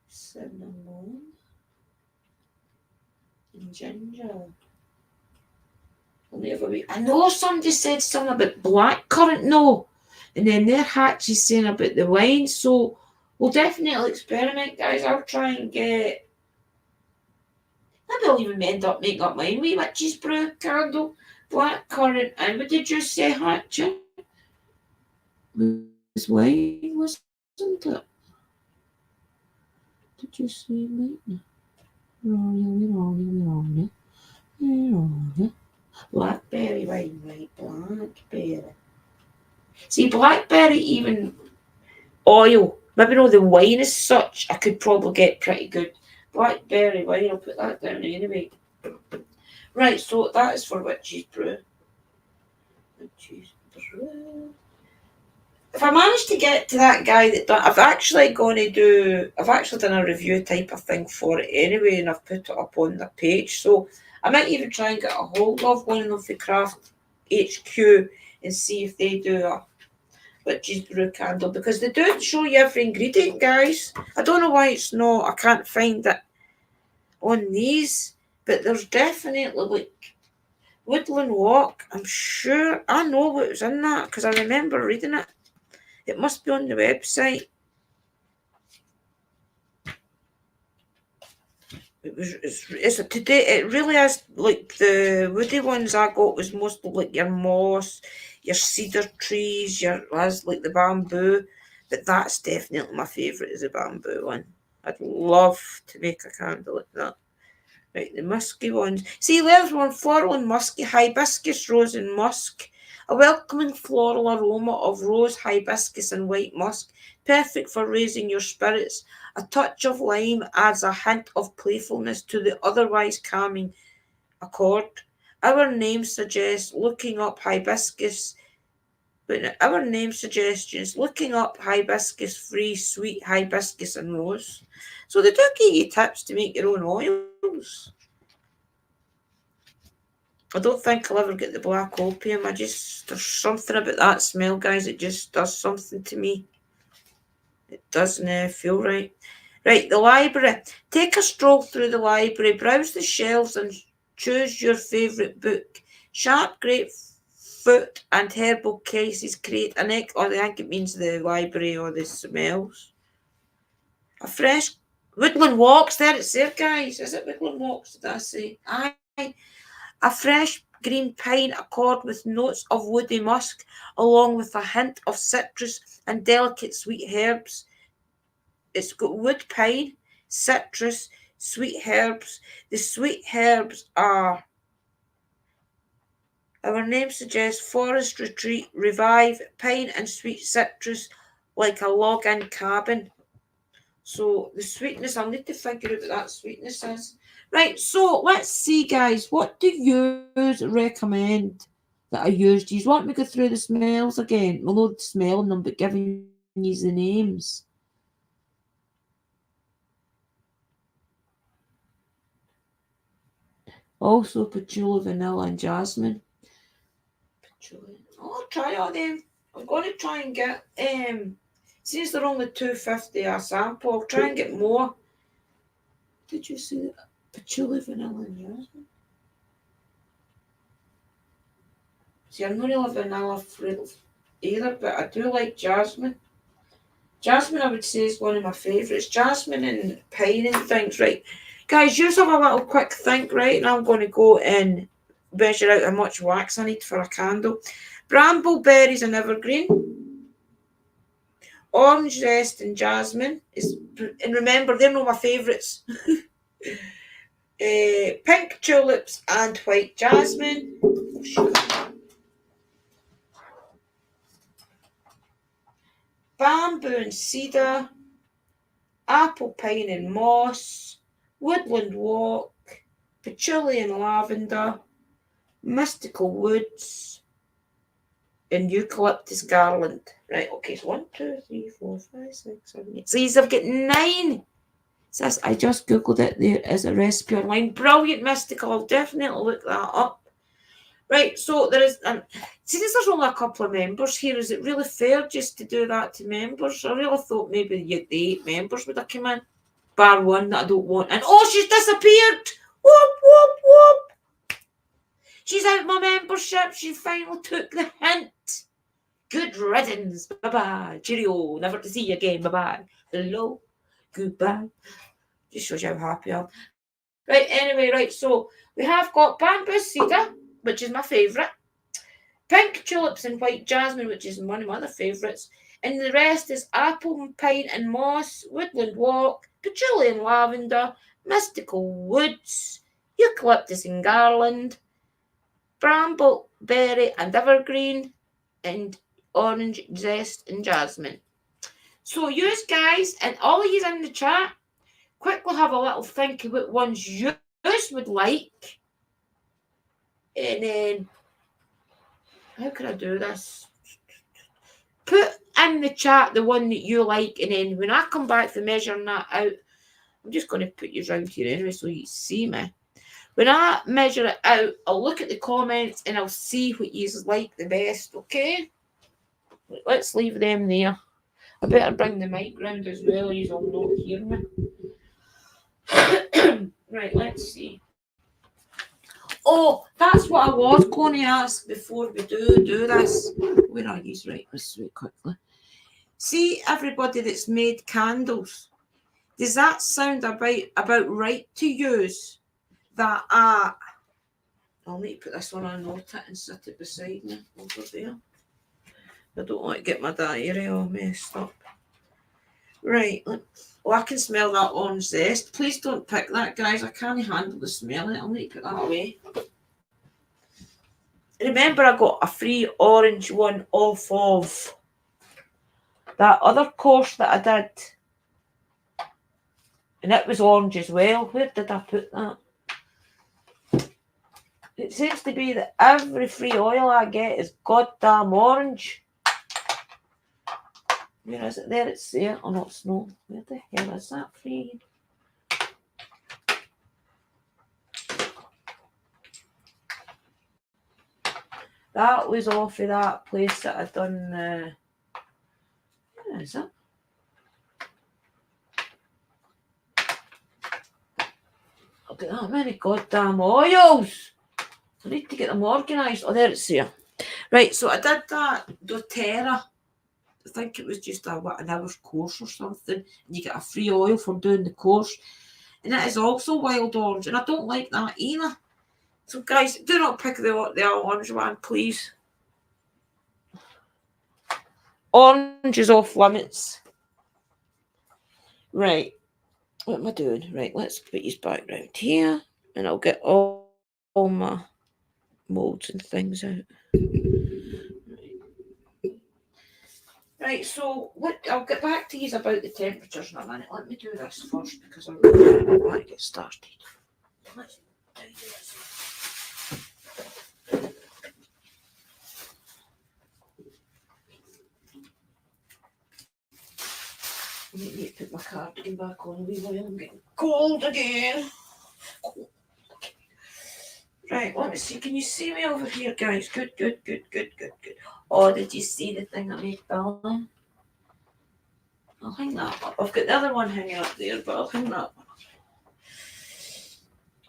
cinnamon, and ginger. I know somebody said something about blackcurrant, no. And then their Hatchie's saying about the wine, so we'll definitely experiment, guys. I'll try and get. Maybe I'll even end up making up my wee witch's brew candle, blackcurrant, and what did you say, Hatchie? It was wine, wasn't it? Did you say wine? Blackberry wine, right? Blackberry. See, blackberry, even oil, maybe not the wine as such, I could probably get pretty good. Blackberry wine, I'll put that down anyway. Right, so that is for witch's brew. Witch's brew. If I manage to get to that guy that done, I've actually done a review type of thing for it anyway, and I've put it up on the page. So I might even try and get a hold of one of them for Craft HQ and see if they do a witch's brew candle, because they do show you every ingredient, guys. I don't know why it's not. I can't find it on these, but there's definitely like Woodland Walk. I'm sure I know what was in that because I remember reading it. It must be on the website. It's today. It really is like the woody ones I got was mostly like your moss, your cedar trees, your as like the bamboo. But that's definitely my favourite is the bamboo one. I'd love to make a candle like that. Right, the musky ones. See, there's one floral and musky, hibiscus, rose, and musk. A welcoming floral aroma of rose, hibiscus, and white musk, perfect for raising your spirits. A touch of lime adds a hint of playfulness to the otherwise calming accord. Our name suggests looking up hibiscus. But our name suggestions looking up hibiscus free, sweet hibiscus, and rose. So they do give you tips to make your own oils. I don't think I'll ever get the black opium. There's something about that smell, guys. It just does something to me. It doesn't feel right. Right, the library. Take a stroll through the library, browse the shelves, and choose your favourite book. Sharp grapefruit and herbal cases create an I think it means the library or the smells. A fresh Woodland Walks. There it's there, guys. Is it Woodland Walks? Did I say? Aye. A fresh green pine accord with notes of woody musk, along with a hint of citrus and delicate sweet herbs. It's got wood pine, citrus, sweet herbs. The sweet herbs are, our name suggests, forest retreat, revive, pine and sweet citrus, like a log-in cabin. So the sweetness, I'll need to figure out what that sweetness is. Right, so let's see, guys. What do you recommend that I use? Do you want me to go through the smells again? Well, not smelling them, but giving you the names. Also, patchouli, vanilla, and jasmine. Patchouli. I'll try all them. I'm going to try and get since they're only $2.50 a sample, I'll try and get more. Did you see that? Patchouli, vanilla, and jasmine. See, I'm not really a vanilla fruit either, but I do like jasmine. Jasmine, I would say, is one of my favourites. Jasmine and pine and things, right? Guys, you have a little quick think, right? And I'm going to go and measure out how much wax I need for a candle. Brambleberries and evergreen. Orange zest and jasmine. And remember, they're not my favourites. Pink tulips and white jasmine. Bamboo and cedar, apple, pine and moss, Woodland Walk, Patchouli and Lavender, Mystical Woods, and Eucalyptus Garland. Right, okay, so 1, 2, 3, 4, 5, 6, 7, 8. So I've got 9. Says I just googled it. There is a recipe online. Brilliant, Mystical. I'll definitely look that up. Right, so there is. Since there's only a couple of members here, is it really fair just to do that to members? I really thought maybe the 8 members would have come in, bar one that I don't want. And oh, she's disappeared. Whoop whoop whoop. She's out my membership. She finally took the hint. Good riddance. Bye bye. Cheerio. Never to see you again. Bye bye. Hello. Goodbye. Just shows you how happy I am. Right, anyway, right, so we have got bamboo cedar, which is my favourite, pink tulips and white jasmine, which is one of my other favourites, and the rest is apple and pine and moss, woodland walk, patchouli and lavender, mystical woods, eucalyptus and garland, brambleberry and evergreen, and orange zest and jasmine. So you guys and all of you in the chat, quickly have a little think of what ones you would like. And then, how can I do this? Put in the chat the one that you like, and then when I come back for measuring that out, I'm just going to put you around here anyway so you see me. When I measure it out, I'll look at the comments and I'll see what you like the best, okay? Let's leave them there. I better bring the mic round as well, you'll not hear me. Right, let's see. Oh, that's what I was going to ask before we do this. Where are you? Right, let's do it quickly. See, everybody that's made candles, does that sound about right to use? That I'll need to put this on a note and sit it beside me over there. I don't want to get my diary all messed up. Right, oh, I can smell that orange zest. Please don't pick that, guys. I can't handle the smell of it. I'll need to put that away. Remember, I got a free orange one off of that other course that I did. And it was orange as well. Where did I put that? It seems to be that every free oil I get is goddamn orange. Where is it? There, it's there. Oh, no, it's not. Where the hell is that free? That was off of that place that I'd done. Where is it? I've got that many goddamn oils. I need to get them organised. Oh, there it's there. Right, so I did that doTERRA. I think it was just an hour's course or something. And you get a free oil for doing the course. And it is also wild orange. And I don't like that either. So guys, do not pick the orange one, please. Orange is off limits. Right. What am I doing? Right, let's put these back round here. And I'll get all my moulds and things out. Right, so I'll get back to you about the temperatures in a minute. Let me do this first because I really want to get started. Let's do this. I need to put my cardigan back on a wee while. I'm getting cold again. Right, let me see. Can you see me over here, guys? Good. Oh, did you see the thing I made, Bella? I'll hang that up. I've got the other one hanging up there, but I'll hang that one up.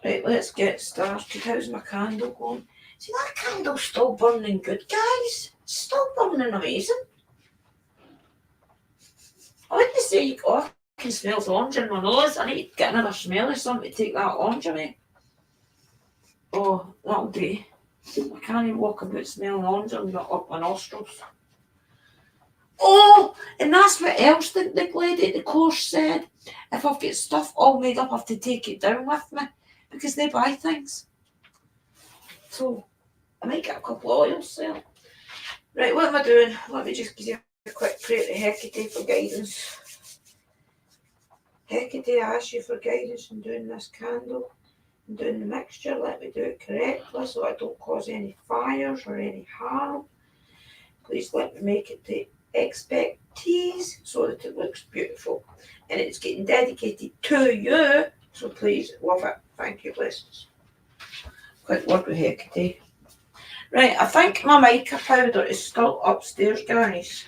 Right, let's get started. How's my candle going? See, that candle's still burning good, guys. It's still burning amazing. I wouldn't say, I can smell the orange in my nose. I need to get another smell of something to take that orange away. Oh, that'll do. I can't even walk about smelling orange up my nostrils. Oh, and that's what else the lady at the course said. If I've got stuff all made up, I have to take it down with me because they buy things. So I might get a couple of oils there. Right, what am I doing? Let me just give you a quick pray to Hecate for guidance.
Hecate, I ask you for guidance in doing this candle and doing the mixture. Let me do it correctly so I don't cause any fires or any harm. Please let me make it to expertise so that it looks beautiful. And it's getting dedicated to you, so please love it. Thank you, blessings. Quick word with Hecate. Right, I think my mica powder is still upstairs, guys.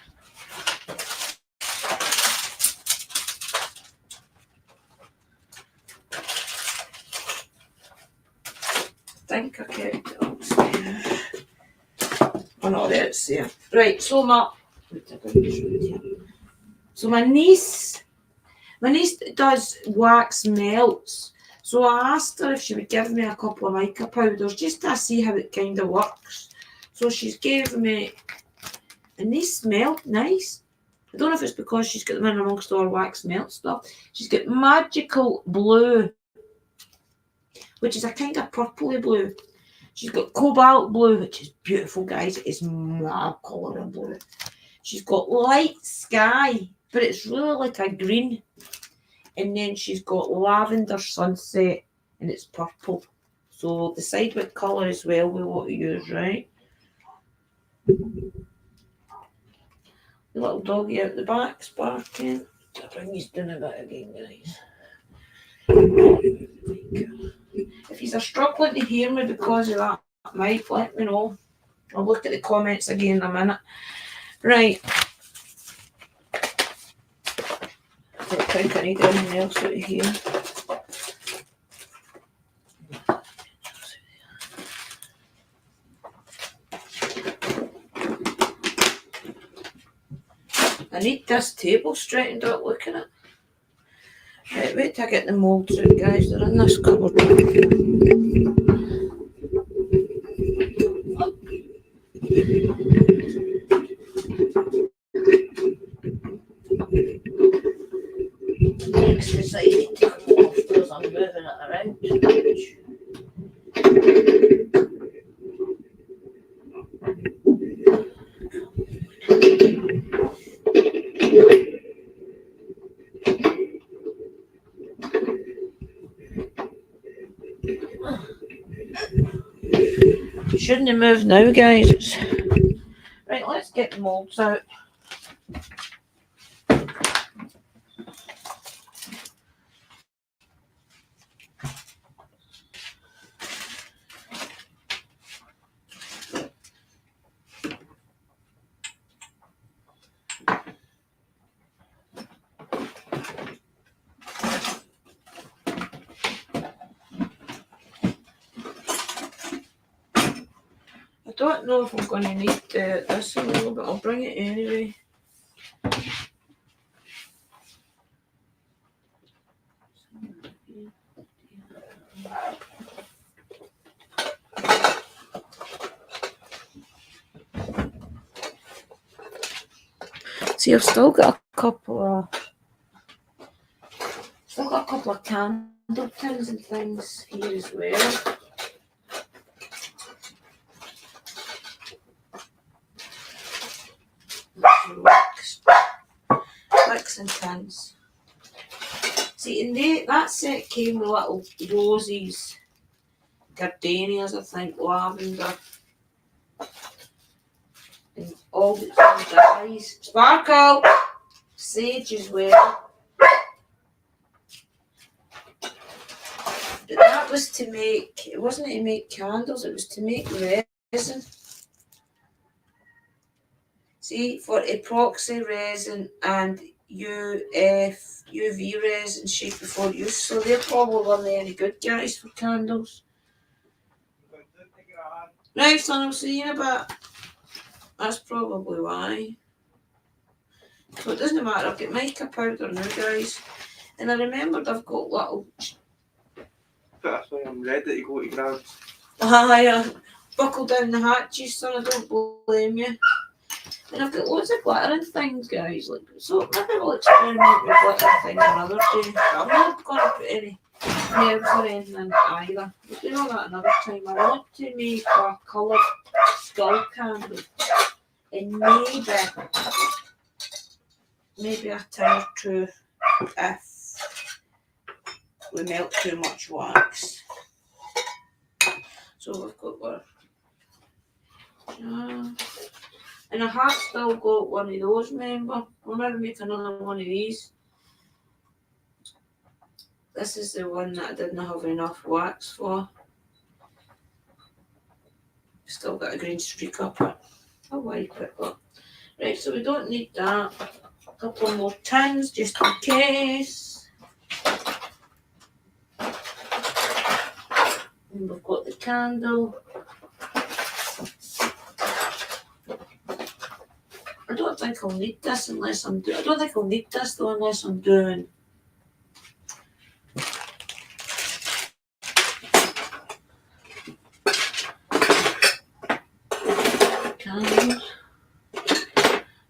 I think I kept it upstairs. Oh no, there it's there. Right, so my niece does wax melts. So I asked her if she would give me a couple of mica powders just to see how it kind of works. So she's gave me, and they smell nice. I don't know if it's because she's got them in amongst all her wax melt stuff. She's got magical blue, which is a kind of purpley blue. She's got cobalt blue, which is beautiful, guys. It is my colour of blue. She's got light sky, but it's really like a green. And then she's got lavender sunset, and it's purple. So decide what colour as well we want to use, right? The little doggy out the back, barking. I'll bring you down a bit again, guys. If you're struggling to hear me because of that mic, let me know. I'll look at the comments again in a minute. Right. I don't think I need anything else out of here. I need this table straightened out, look at it. Right, wait till I get the moulds out, guys. They're in this cupboard. Next decided to come off because I'm moving it around too much. Shouldn't have moved now, guys. Right, let's get the moulds out. I don't know if I'm going to need this a little bit. I'll bring it anyway. See, I've still got a couple of candle tins and things here as well. Wax and tins. See, and that set came with little roses, gardenias, I think, lavender, and all the dyes. Sparkle! Sage as well. But that was to make, it wasn't to make candles, it was to make resin. See, for epoxy resin and UV resin shape before use, so they're probably not any good, guys, for candles. Right, son, I'll see you in a bit. That's probably why. So it doesn't matter, I've got mica powder now, guys. And I remembered I've got little...
That's why I'm ready to go to grab.
Buckle down the hatches, son, I don't blame you. And I've got loads of glittering things, guys. Like, so maybe we'll experiment with glittering things another day. I'm not going to put any nerves or anything in either. We'll do all that another time. I want to make a coloured skull candle. And maybe a tin or two if
we melt too much wax. So we've got our and I have still got one of those, remember? We'll maybe make another one of these. This is the one that I didn't have enough wax for. Still got a green streak up it. I'll wipe it up. Right, so we don't need that. A couple more tins just in case. And we've got the candle. I don't think I'll need this unless I'm doing. I don't think I'll need this though unless I'm doing. Candles.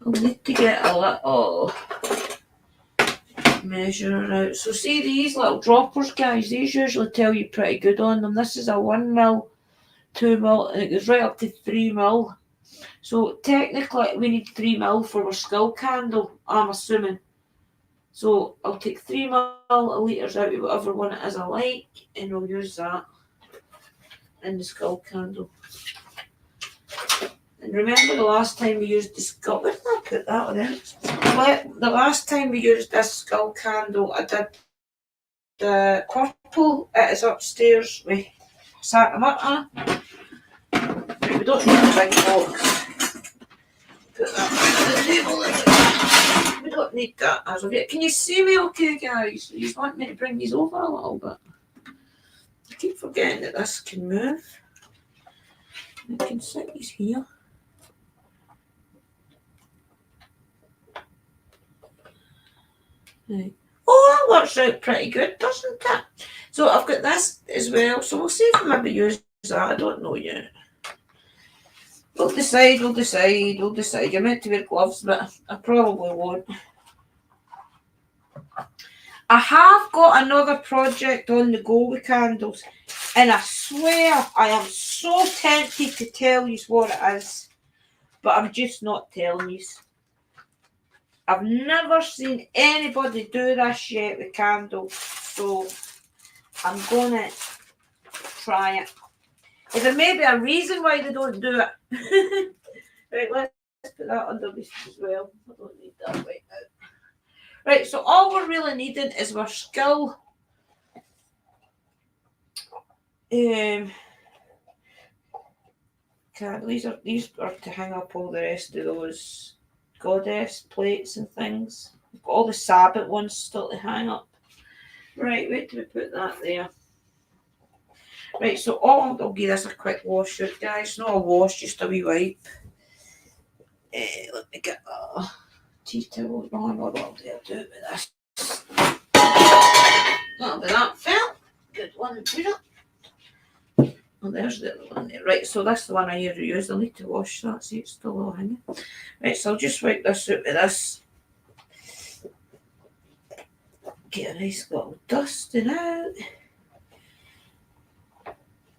I'll need to get a little measure out. So see these little droppers, guys. These usually tell you pretty good on them. This is a 1mm, 2mm, and it goes right up to 3mm. So technically we need 3mm for our skull candle, I'm assuming. So I'll take 3mm out of whatever one it is I like, and we'll use that in the skull candle. And remember the last time we used the skull, where did I put that on there? The last time we used this skull candle, I did the purple. It is upstairs. We sat them up on. We don't need a big box. Put that on the table. We don't need that as of yet. Can you see me okay, guys? You just want me to bring these over a little bit? I keep forgetting that this can move. I can sit these here. Right. Oh, that works out pretty good, doesn't it? So I've got this as well. So we'll see if I maybe use that. I don't know yet. We'll decide. You're meant to wear gloves, but I probably won't. I have got another project on the go with candles, and I swear I am so tempted to tell you what it is, but I'm just not telling you. I've never seen anybody do this yet with candles, so I'm gonna try it. If there may be a reason why they don't do it. Right, let's put that under this as well. I don't need that right now. Right, so all we're really needing is our skull. These are to hang up all the rest of those goddess plates and things. We've got all the Sabbath ones still to hang up. Right, wait till we put that there. Right, so I'll give this a quick wash out, guys. Not a wash, just a wee wipe. Let me get a tea towel. No, I'm not able to do it with this. That'll be that fell. Good one, put it. Oh, there's the other one there. Right, so that's the one I usually use. I'll need to wash that, see it's still all hanging. Right, so I'll just wipe this out with this. Get a nice little dusting out.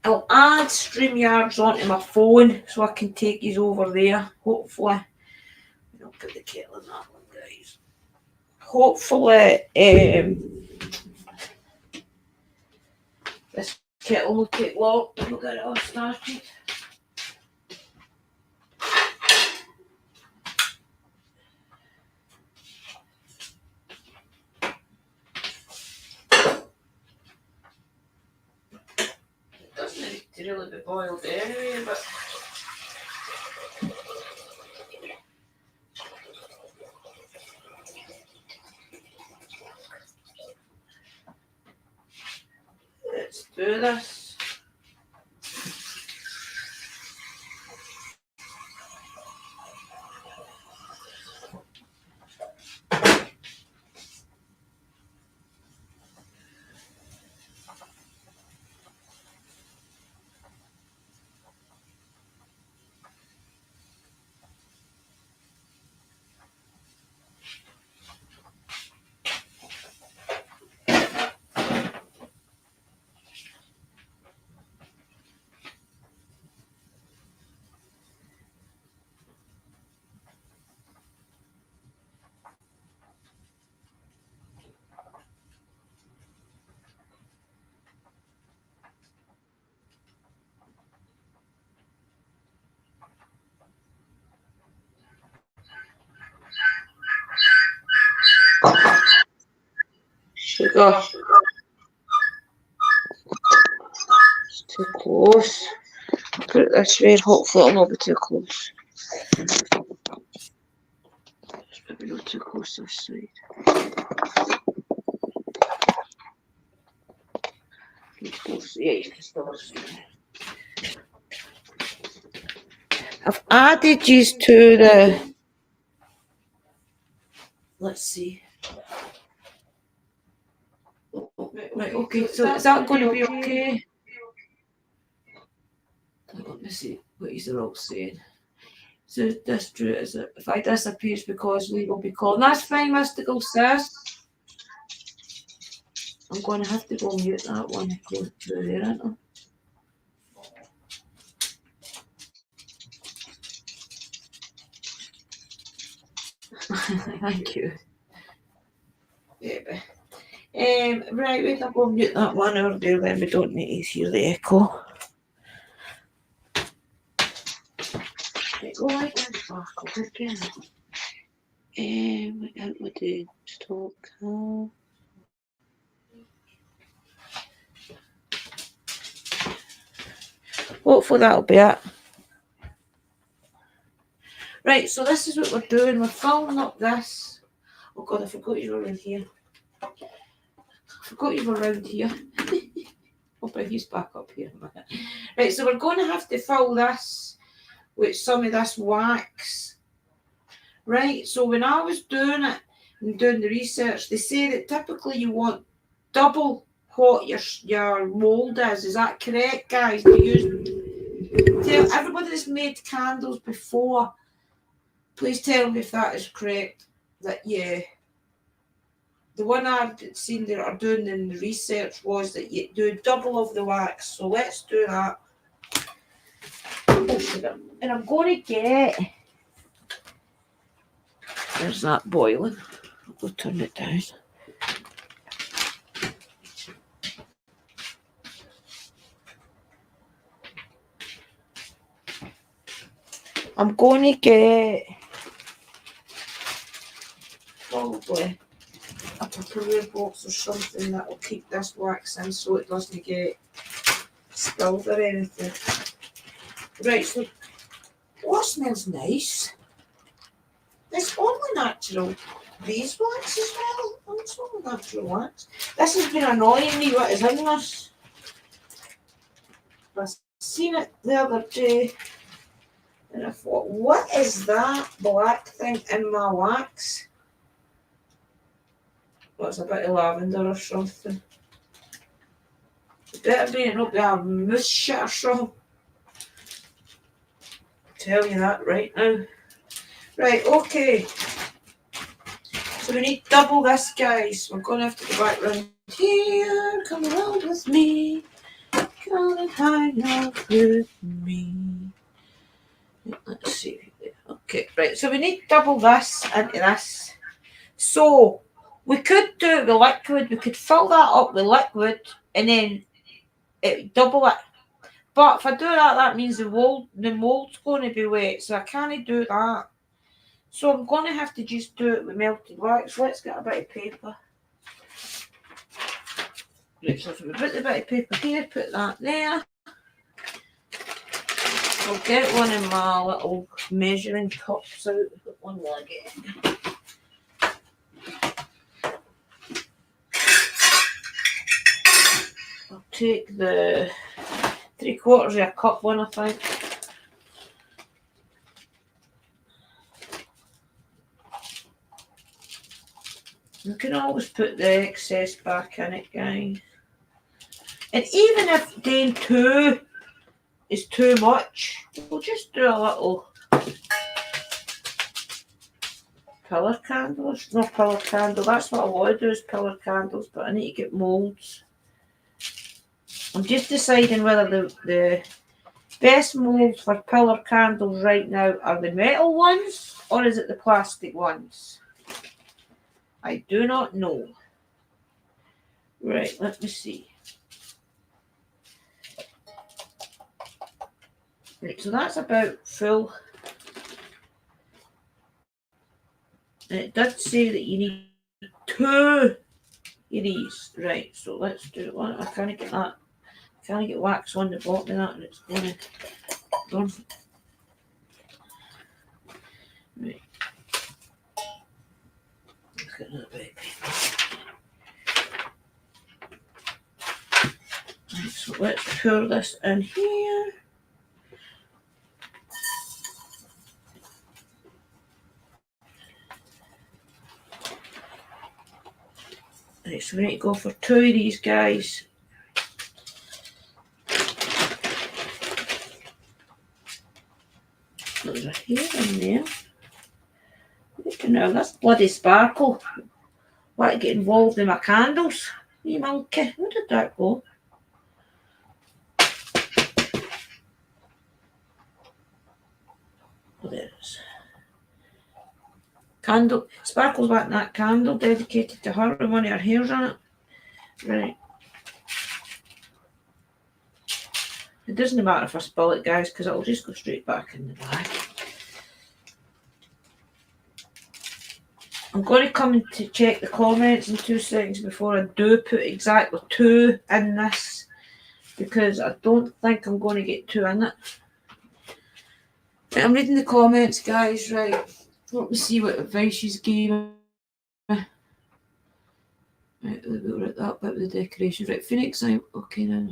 I'll add StreamYards onto my phone so I can take these over there, hopefully. I'll put the kettle in that one, guys. Hopefully, this kettle will take long. We'll get it all started. It doesn't need to really be boiled anyway, but let's do this. go. It's too close. Put it this way and hopefully it'll not be too close. It's maybe not too close this side. It's close. Yeah, you can still see it. I've added these to the. Let's see. Right, okay, so is that going to be okay? Let me see what these are all saying. So this true is it? If I disappear, it's because we will be called. That's fine, mystical sis. I'm going to have to go mute that one and go through there, aren't I? Thank you. Yeah. Right, we can go mute that one over there then we don't need to hear the echo. Right, go right there, sparkle again. What am I doing? Stop. Hopefully that'll be it. Right, so this is what we're doing. We're filling up this. Oh God, I forgot you were around here. I'll bring you back up here. Right, so we're going to have to fill this with some of this wax. Right, so when I was doing it and doing the research, they say that typically you want double what your mould is. Is that correct, guys? Tell everybody that's made candles before, please tell me if that is correct. That yeah. The one I've seen that are doing in the research was that you do double of the wax. So let's do that. And I'm going to get... There's that boiling. I'll go turn it down. I'm going to get... probably a Tupperware box or something that will keep this wax in so it doesn't get spilled or anything. Right, so what smells nice? It's only natural beeswax as well. It's only natural wax. This has been annoying me, what is in this? I seen it the other day and I thought, what is that black thing in my wax? Well, it's a bit of lavender or something. It better be not be a moose shit or something. I'll tell you that right now. Right, okay. So we need double this, guys. We're going to have to go back round here. Come around with me. Come and hang out with me. Let's see. Okay, right. So we need double this into this. So we could do it with liquid. We could fill that up with liquid and then double it. But if I do that, that means the mould's going to be wet. So I can't do that. So I'm going to have to just do it with melted wax. Let's get a bit of paper. Right, so if we put the bit of paper here, put that there. I'll get one of my little measuring cups out. Put one more again. I'll take the 3/4 of a cup one, I think. You can always put the excess back in it, guys. And even if doing 2 is too much, we'll just do a little pillar candle. No pillar candle, that's what I want to do is pillar candles, but I need to get moulds. I'm just deciding whether the best moulds for pillar candles right now are the metal ones or is it the plastic ones? I do not know. Right, let me see. Right, so that's about full. And it did say that you need 2. these. Right, so let's do one. I can't get that. I can't get wax on the bottom of that, and it's going to burn. Right. Look at that baby. Right, so let's pour this in here. Right, so we need to go for 2 of these guys. There's a hair in there. Look at now, that's bloody sparkle. Want to get involved in my candles? You monkey, where did that go? Oh, there it is. Candle, sparkles wanting that candle dedicated to her and one of her hairs on it. Right. It doesn't matter if I spill it, guys, because it'll just go straight back in the bag. I'm going to come to check the comments in 2 seconds before I do put exactly 2 in this, because I don't think I'm going to get 2 in it. Right, I'm reading the comments, guys. Right, let me see what advice she's gave me. Right, we're at that bit with the decoration. Right, Phoenix, okay now.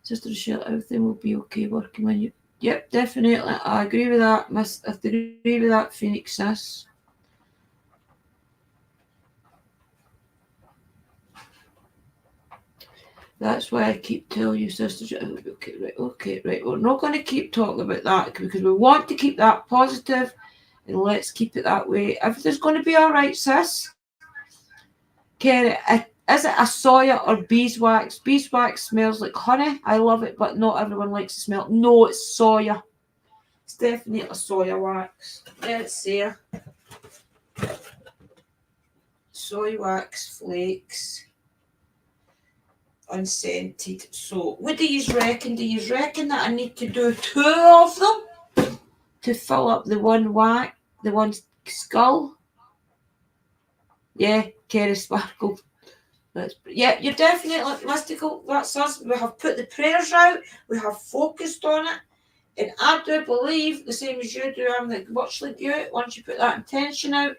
Sister Michelle, everything will be okay working when you... Yep, definitely. I agree with that, Miss. I agree with that, Phoenix, sis. That's why I keep telling you, sisters. Okay, right. We're not going to keep talking about that because we want to keep that positive, and let's keep it that way. Everything's going to be all right, sis. Kerry, is it a soya or beeswax? Beeswax smells like honey. I love it, but not everyone likes the smell. No, it's soya. It's definitely a soya wax. Let's see. Soy wax flakes. Unscented. So what do you reckon? Do you reckon that I need to do 2 of them to fill up the one skull? Yeah, Kerry Sparkle. Yeah, you're definitely mystical. That's us. We have put the prayers out. We have focused on it. And I do believe, the same as you do, I'm like much like you, once you put that intention out,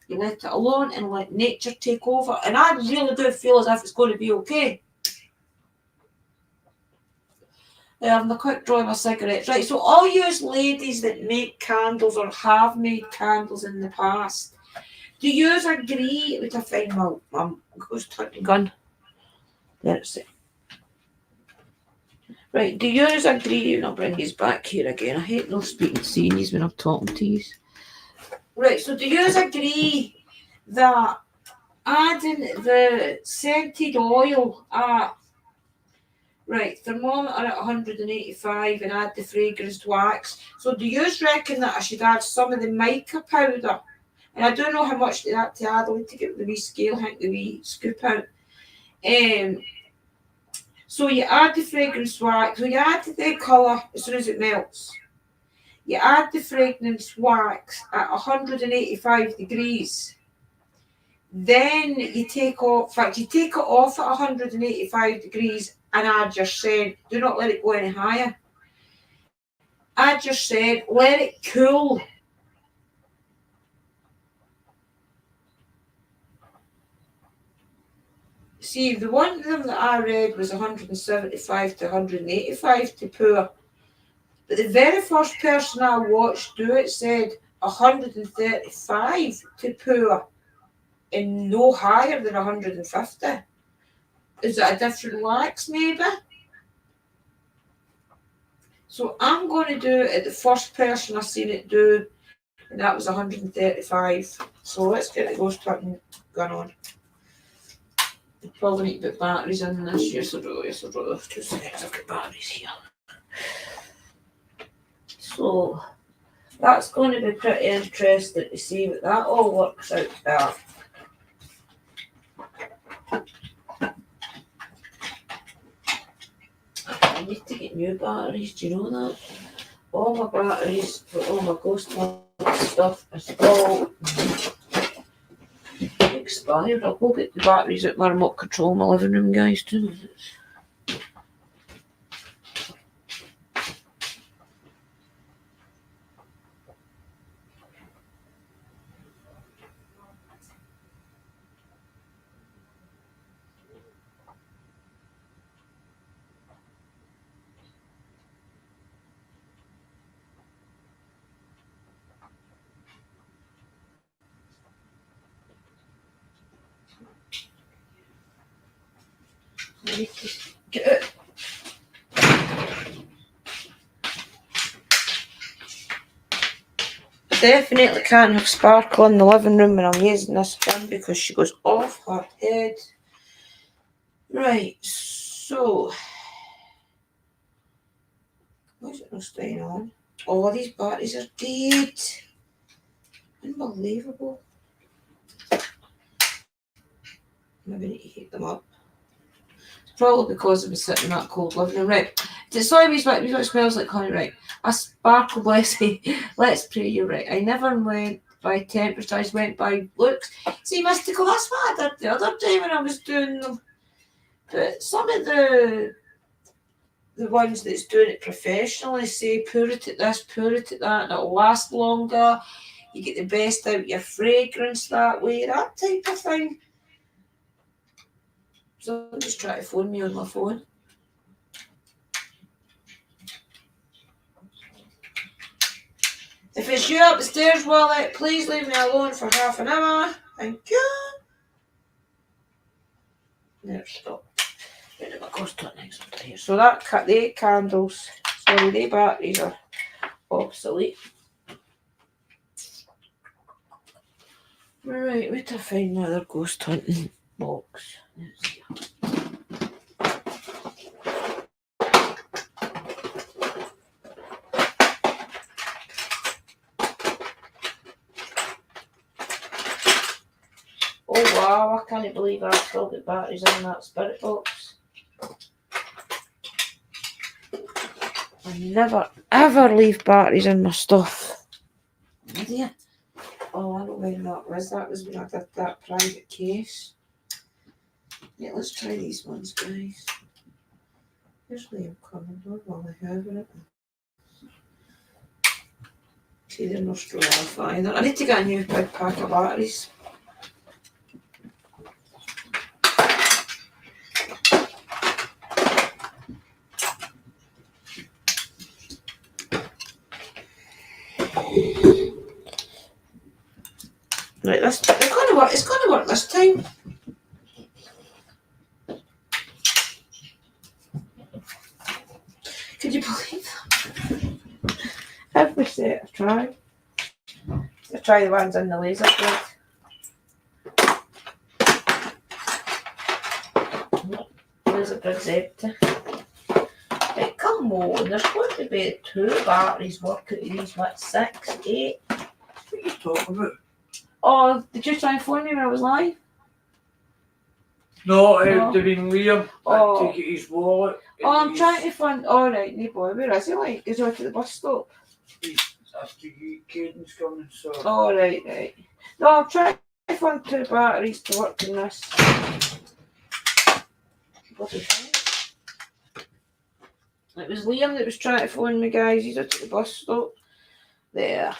you let it alone and let nature take over. And I really do feel as if it's going to be okay. I'm a quick draw of my cigarettes. Right, so all you ladies that make candles or have made candles in the past, do you agree with a thing? Well, goes turning gun. There's it. Right, do you agree? And I'll bring these back here again. I hate no speaking to these when I'm talking to you. Right, so do you agree that adding the scented oil at right, thermometer at 185 and add the fragranced wax. So do you reckon that I should add some of the mica powder? And I don't know how much they have to add. I want to get the wee scale, I think the wee scoop out. So you add the fragrance wax. So you add the colour as soon as it melts. You add the fragrance wax at 185 degrees. Then you take off, in fact, you take it off at 185 degrees and add your scent. Do not let it go any higher. Add your scent, let it cool. See, the one of them that I read was 175 to 185 to pour. But the very first person I watched do it said 135 to pour and no higher than 150. Is it a different wax maybe? So I'm going to do it the first person I seen it do, and that was 135. So let's get the ghost hunting gun on. I probably need to put batteries in this. Yes, I do. 2 seconds, I've got batteries here. So that's going to be pretty interesting to see what that all works out there. I need to get new batteries, do you know that? All my batteries for all my ghost stuff is all expired. I'll go get the batteries out my remote control in my living room, guys. 2 minutes. I need to get it. I definitely can't have Sparkle in the living room when I'm using this fan because she goes off her head. Right, so why is it not staying on? Oh, these batteries are dead. Unbelievable. Maybe I need to heat them up. It's probably because I've been sitting in that cold living room. Right. Sorry, what it smells like honey, right? A Sparkle, bless me. Let's pray you right. I never went by temperature, I just went by looks. See, Mystical, that's what I did the other day when I was doing them. But some of the ones that's doing it professionally say pour it at this, pour it at that, and it'll last longer. You get the best out of your fragrance that way, that type of thing. So I'm just trying to phone me on my phone. If it's you up the stairs, Wallet, please leave me alone for half an hour. Thank you. There, stop. Where did my ghost turn next here? So they candles, sorry, they batteries are obsolete. Right, where to find my other ghost hunting box? Let's see. Oh wow, I can't believe I've still got batteries in that spirit box. I never ever leave batteries in my stuff. Idiot. Oh, I know when that was. That was when I did that private case. Yeah, let's try these ones, guys. Here's Liam coming. Don't I have it. See, they're not strong enough either. I need to get a new big pack of batteries. Right, it's gonna work. It's gonna work this time. Could you believe that? Every set I've tried. I try the ones in the laser grid. Laser grid's empty. Right, come on. There's going to be 2 batteries working to these. What, 6, 8?
What are you talking about?
Oh, did you try and phone me when I was live?
No,
No.
it would have been Liam.
Oh.
I'd take his wallet.
Oh, I'm trying to find. Alright, no boy. Where is he? Like, is he at the bus stop?
After Caden's coming, so.
Alright, right. No, I'm trying to find 2 batteries to work in this. Bloody thing. It was Liam that was trying to phone me, guys. He's at the bus stop. There.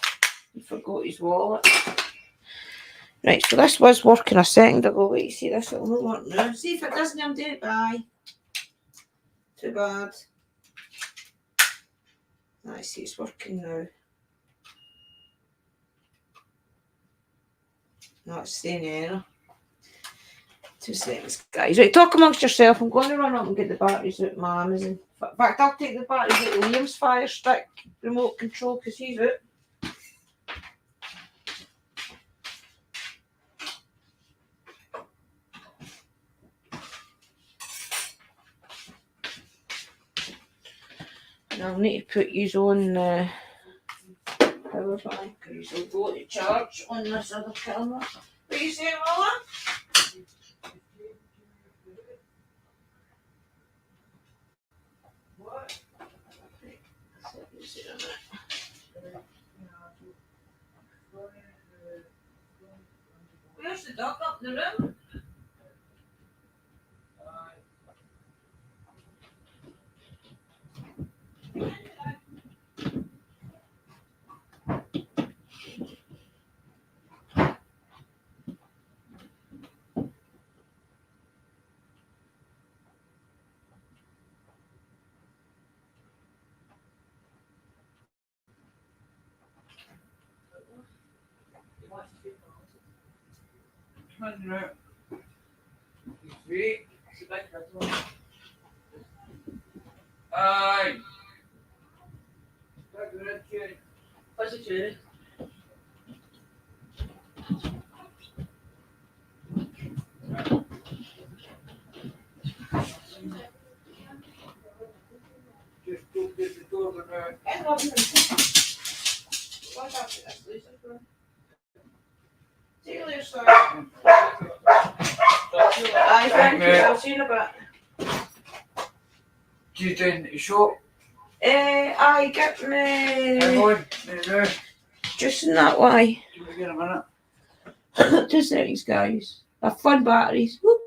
He forgot his wallet. Right, so this was working a second ago. Wait, see, this will not work now. See if it doesn't, I'm doing it. Bye. Too bad. I see it's working now. No, it's staying error. 2 seconds, guys. Right, talk amongst yourself. I'm going to run up and get the batteries out of my Amazon. In fact, I'll take the batteries out of Liam's Fire Stick remote control because he's out. And I'll need to put you on power bank because you'll go to charge on this other camera. What are you saying, Lola? What?
Where's the duck up in the room?
Come on now. Sweet. Sit back, that's all. Aye. Back to that cherry.
What's the cherry?
Just go get the door now.
See you later, sir. Aye, thank you. I'll see you in a bit.
Do you doing the shop?
I get
Hang
me
on. There.
just in that way.
Give me a minute.
2 seconds, guys. Have fun batteries. Whoop.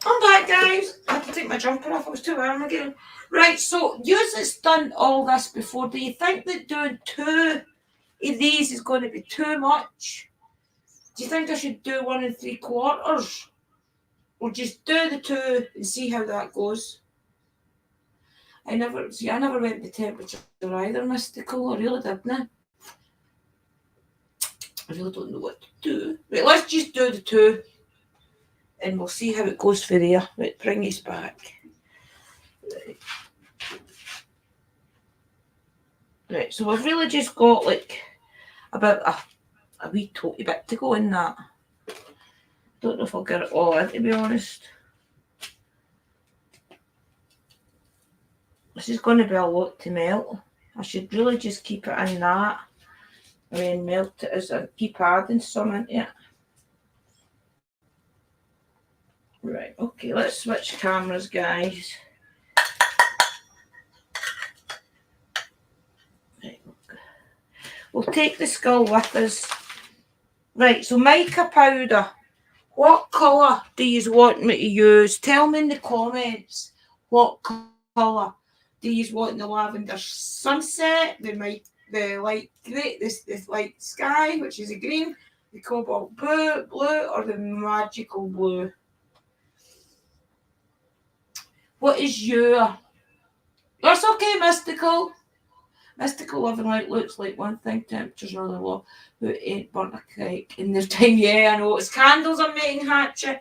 I'm back, guys. I had to take my jumper off. It was too warm again. Right, so yours has done all this before. Do you think that doing 2 of these is going to be too much? Do you think I should do 1 3/4? Or just do the 2 and see how that goes? I never went the temperature either, Mystical. I really didn't. I really don't know what to do. Right, let's just do the 2. And we'll see how it goes for there. Right, bring us back. Right, so we've really just got like about a wee toty bit to go in that. Don't know if I'll get it all in, to be honest. This is going to be a lot to melt. I should really just keep it in that and then melt it as I keep adding some into it. Right, okay, let's switch cameras, guys. Right, okay. We'll take the skull with us. Right, so mica powder. What colour do you want me to use? Tell me in the comments what colour do you want in the lavender sunset, the light grey, this light sky, which is a green, the cobalt blue, or the magical blue. What is your? That's okay, Mystical. Mystical living light looks like one thing, temperature's really low. Who ain't burnt a cake in their time? Yeah, I know. It's candles I'm making, Hatcher.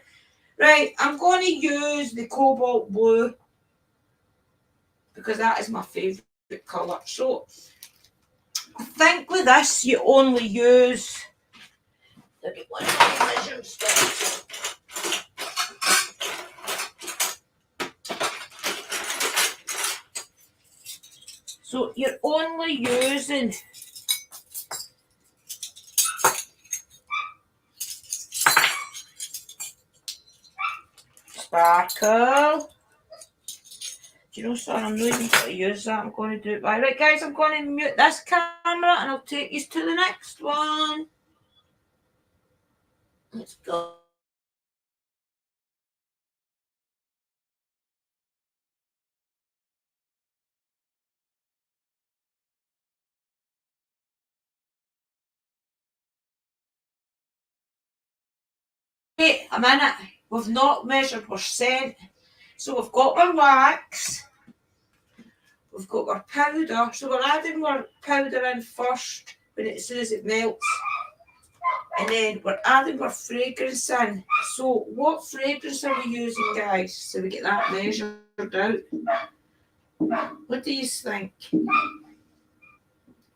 Right, I'm going to use the cobalt blue because that is my favourite colour. So, I think with this you only use
So you're only using sparkle. Do you know something? I'm not even going to use that. I'm going to do it. Right, guys, I'm going to mute this camera and I'll take you to the next one. Let's go. Wait a minute. We've not measured our scent. So we've got our wax. We've got our powder. So we're adding our powder in first as soon as it melts. And then we're adding our fragrance in. So what fragrance are we using, guys? So we get that measured out. What do you think?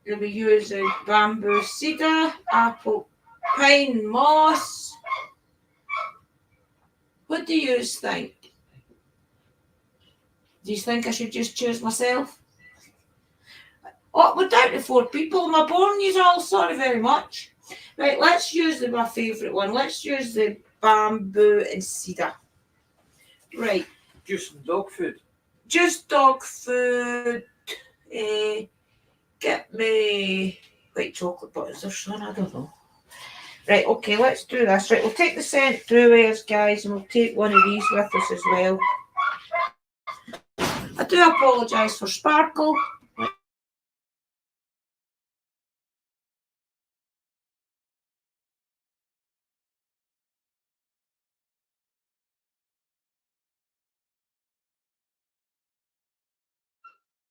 You'll be using bamboo cedar, apple pine moss. What do you think? Do you think I should just choose myself? Oh, we're down to 4 people. Am I boring you all? Sorry very much. Right, let's use my favourite one. Let's use the bamboo and cedar. Right.
Just some dog food.
Just dog food. Get me white chocolate butters or something. I don't know. Right, okay, let's do this. Right, we'll take the scent through us, guys, and we'll take one of these with us as well. I do apologise for sparkle.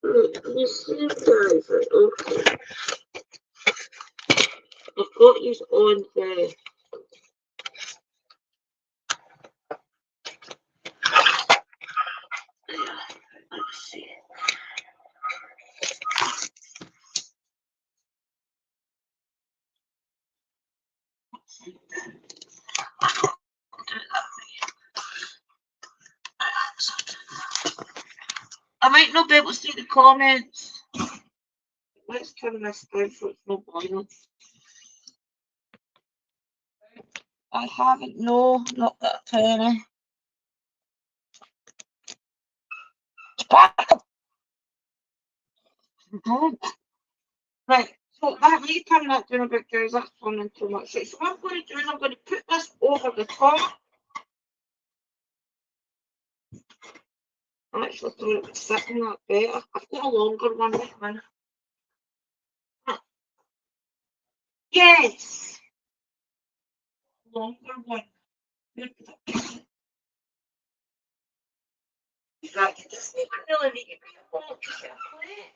You see, guys, okay. I've got you on the. Let's see. I might not be able to see the comments. Let's turn this down so it's not boiling. I haven't, no, not got a penny. Sparkle! Right, so that may turn that down a bit, guys. That's turning too much. Right, so what I'm going to do is I'm going to put this over the top. I actually thought it would fit in that better. I've got a longer one this one. Yes! Longer one. Right, it doesn't even really need to be a whole piece of plate.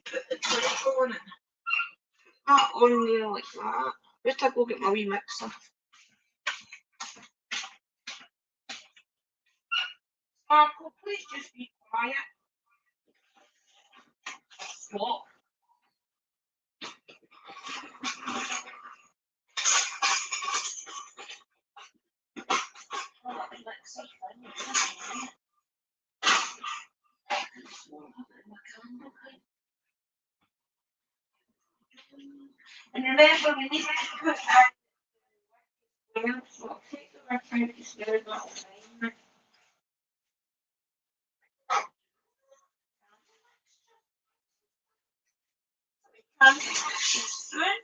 Put the plate on it. That on there like that. Just to go get my wee mixer. Sparkle, please just be quiet. What? And remember, we need to put that there, so I'll take the red time to stir that line. And spoon.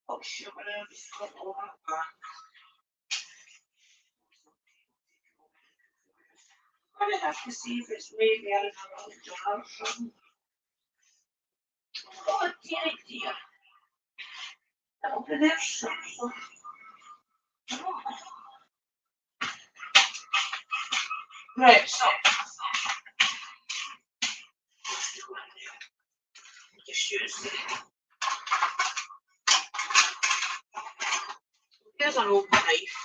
Oh, sugar, I've just got all that back. I'm going to have to see if it's maybe out of a jar or something. Oh, dear. That'll be there something. Right, so. Just use it. Here's an old knife.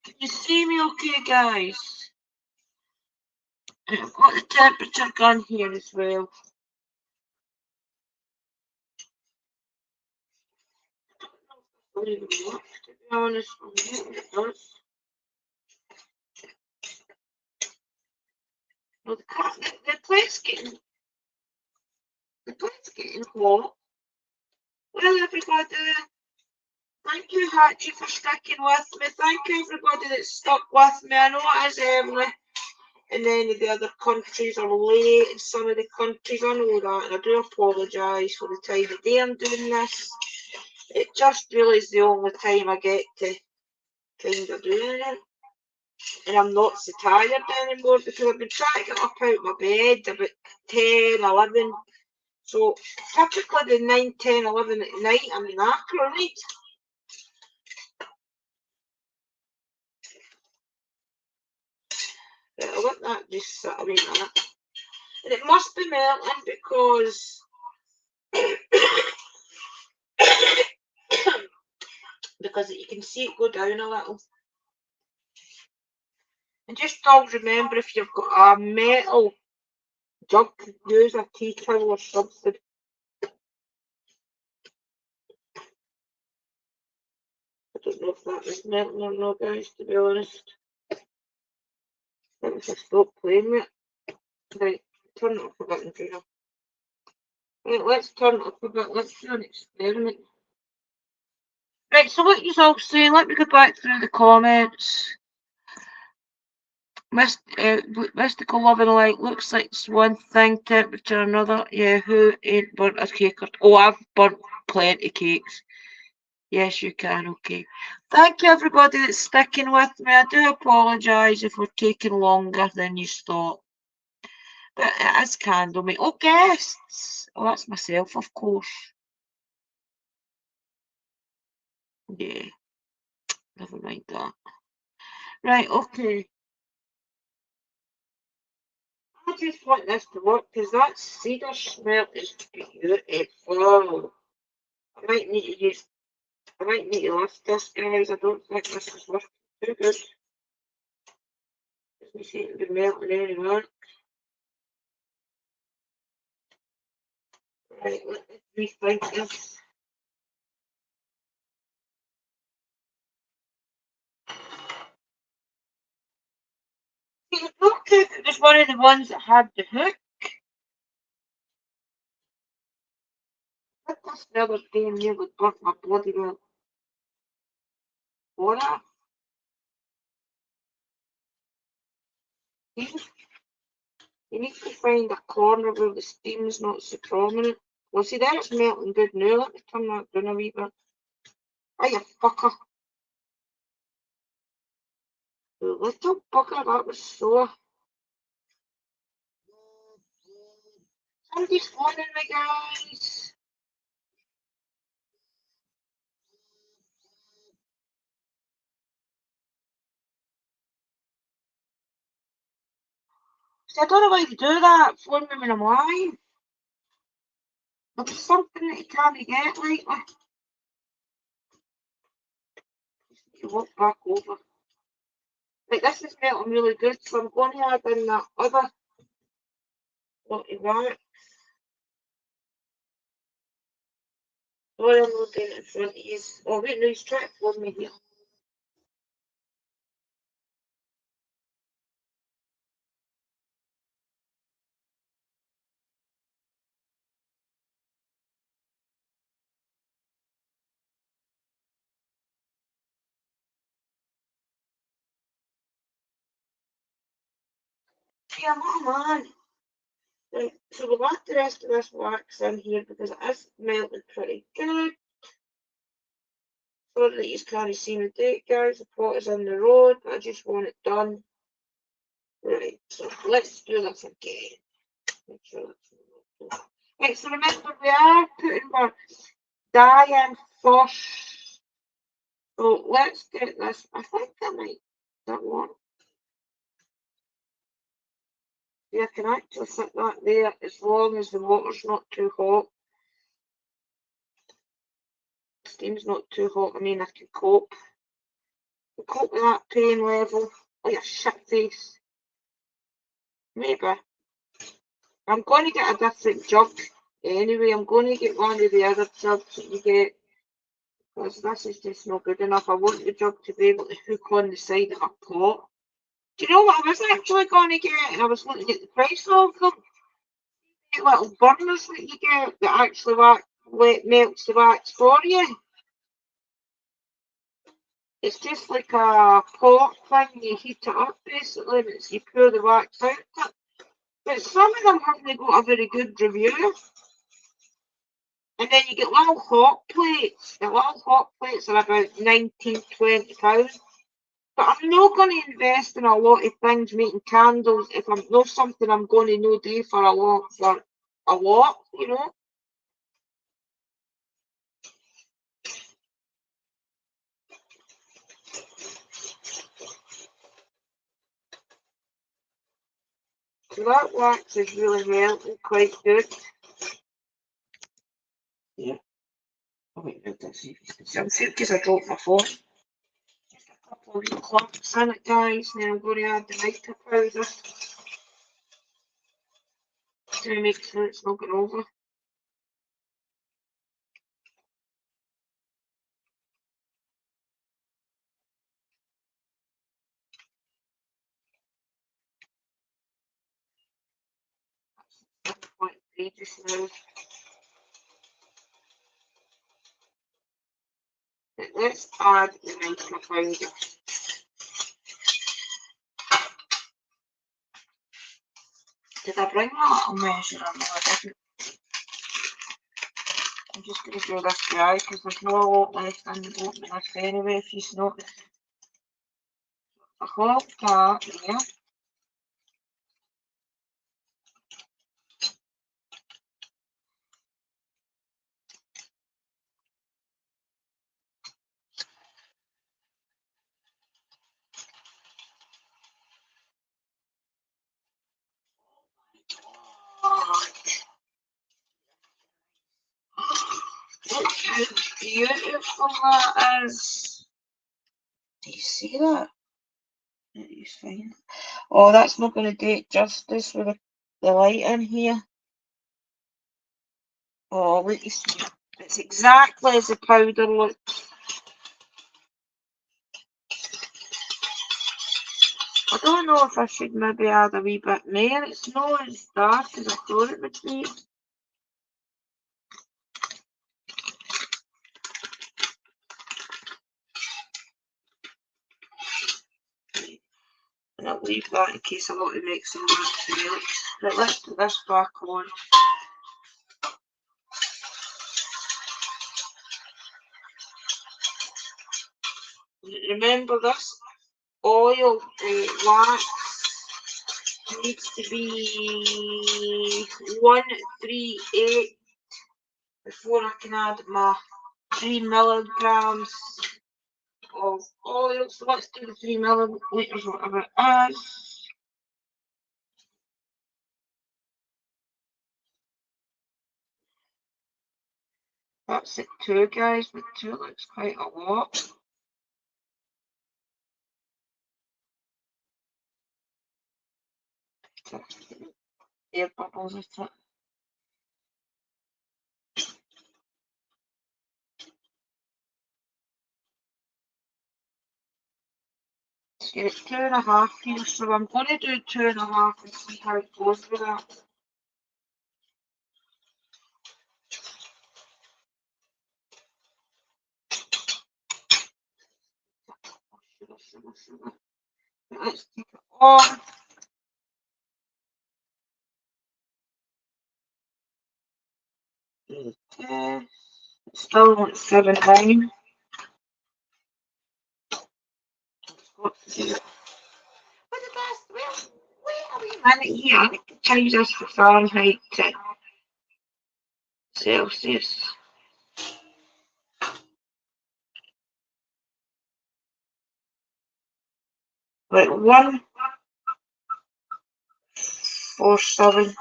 Can you see me okay, guys? And I've got the temperature gun here as well. don't even know, to be honest. It does. No, the plate's getting hot. Well, everybody, thank you, Hatchie, for sticking with me. Thank you, everybody that's stuck with me. I know it is early in any of the other countries, or late in some of the countries. I know that, and I do apologise for the time of day I'm doing this. It just really is the only time I get to kind of doing it. And I'm not so tired anymore because I've been trying to get up out of my bed about 10, 11. So typically the 9, 10, 11 at night I'm knackered, right? Right, I'll let that just sit a wee minute. And it must be melting because because you can see it go down a little. And just always remember, if you've got a metal jug, use a tea towel or something. I don't know if that is melting or not, guys, to be honest. Let me just stop playing with it. Right, turn it off a bit, Andrea. Right, let's turn it up a bit. Let's do an experiment. Right, so what you all saying? Let me go back through the comments. Mystical loving light looks like it's one thing, temperature another. Yeah, who ain't burnt a cake? Oh, I've burnt plenty of cakes. Yes, you can. Okay. Thank you, everybody that's sticking with me. I do apologise if we're taking longer than you thought. But it is candle me. Oh, guests! Oh, that's myself, of course. Yeah. Never mind that. Right, okay. I just want this to work because that cedar smell is beautiful. I might need to lift this, guys. I don't think this is working too good. Doesn't seem to be melting anymore. Right, let me rethink this. It's not good. It was one of the ones that had the hook. But this never damn nearly burnt my bloody well. Water. You need to find a corner where the steam's not so prominent. Well, see, there it's melting good now. Let me turn that down a wee bit. Oh, you fucker. The little bugger, that was so. Somebody's phoning me, guys. See, I don't know why they do that. Phone me when I'm live. But it's something that you can't get lately. Just need to walk back over. Right, this is melting really good, so I'm going to add in that other lot of that. Sorry, I'm not getting it in front of you. Oh, wait, no, he's trying to phone me here. Yeah, man. Right, so we'll add the rest of this wax in here because it is melted pretty good. Sorry that you can't see the date, guys. The pot is in the road, but I just want it done. Right, so let's do this again. Make sure that's right, so remember we are putting our dye in first. So let's get this. I think that one. Yeah, I can actually fit that there as long as the water's not too hot. Steam's not too hot. I mean, I can cope. Cope with that pain level. Oh, you shit face. Maybe. I'm going to get a different jug. Anyway, I'm going to get one of the other jugs that you get. Because this is just not good enough. I want the jug to be able to hook on the side of a pot. Do you know what I was actually going to get? And I was looking at the price of them. The little burners that you get that actually melts the wax for you. It's just like a pot thing, you heat it up basically, and you pour the wax out it. But some of them haven't got a very good review. And then you get little hot plates. The little hot plates are about £19–20. But I'm not going to invest in a lot of things making candles if I'm not something I'm going to no do for a lot, you know. So that wax is really melting quite good. Yeah. Oh wait, no, that's see if you can see. I'm sure because I dropped my phone. Just a couple of wee clumps in it, guys. Now I'm going to add the mica powder to make sure it's not going over. Quite just now. Let's add the mica powder. Did I bring my little measure? No, I didn't. I'm just going to do this dry because there's not a lot left in the bottom of this anyway, if you notice. I hold that here. Look how beautiful that is. Do you see that? It's fine. Oh, that's not going to do it justice with the light in here. Oh, look, you see. It's exactly as the powder looks. I don't know if I should maybe add a wee bit more. It's not as dark as I thought it would be. And I'll leave that in case I want to make some wax melts. Right, let's put this back on. Remember this oil wax needs to be 138 before I can add my 3 milligrams of oil. So let's do the 3 milliliters, whatever it is. That's it 2, guys, but 2 looks quite a lot. Air bubbles, is it? So it's 2.5 here, so I'm going to do 2.5 and see how it goes with that. Let's take it on. Okay. Still want 7.9. Wait a wee minute here. I need to change this to Fahrenheit to Celsius. Right, 147.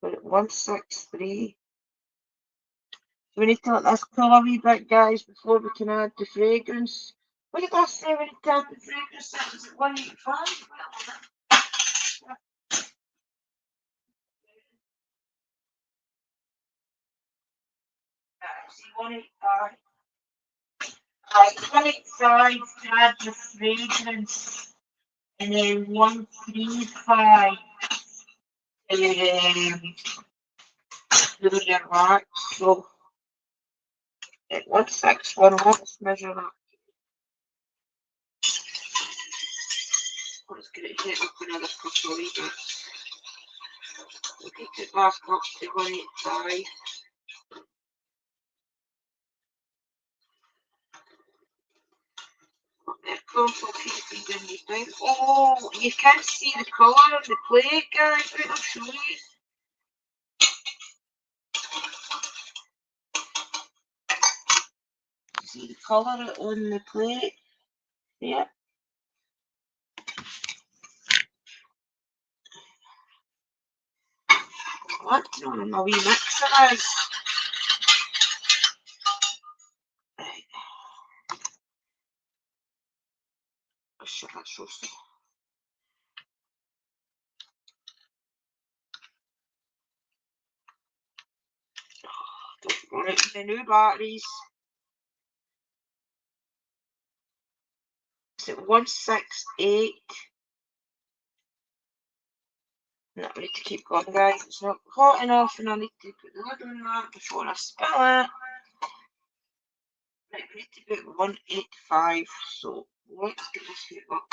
Right, 163. So we need to let this cool a wee bit, guys, before we can add the fragrance. What did I say when it had the fragrance? That was at 185. See, 185. Right, 185 had the fragrance, and then 135 do your wax. So, at 161, let's measure that. Let's get it hit up another couple of weeks. We'll get it back up to 185. Oh, you can't see the colour on the plate, guys. Wait, I'll show you. See the colour on the plate? Yeah. What do you know my wee mixer is? Right. Oh, shit, that's roasted. Don't run it with the new batteries. It's at 168. No, I need to keep going, guys. It's not hot enough, and I need to put the lid on that before I spill it. Right, we need to put 185. So let's get this heat up.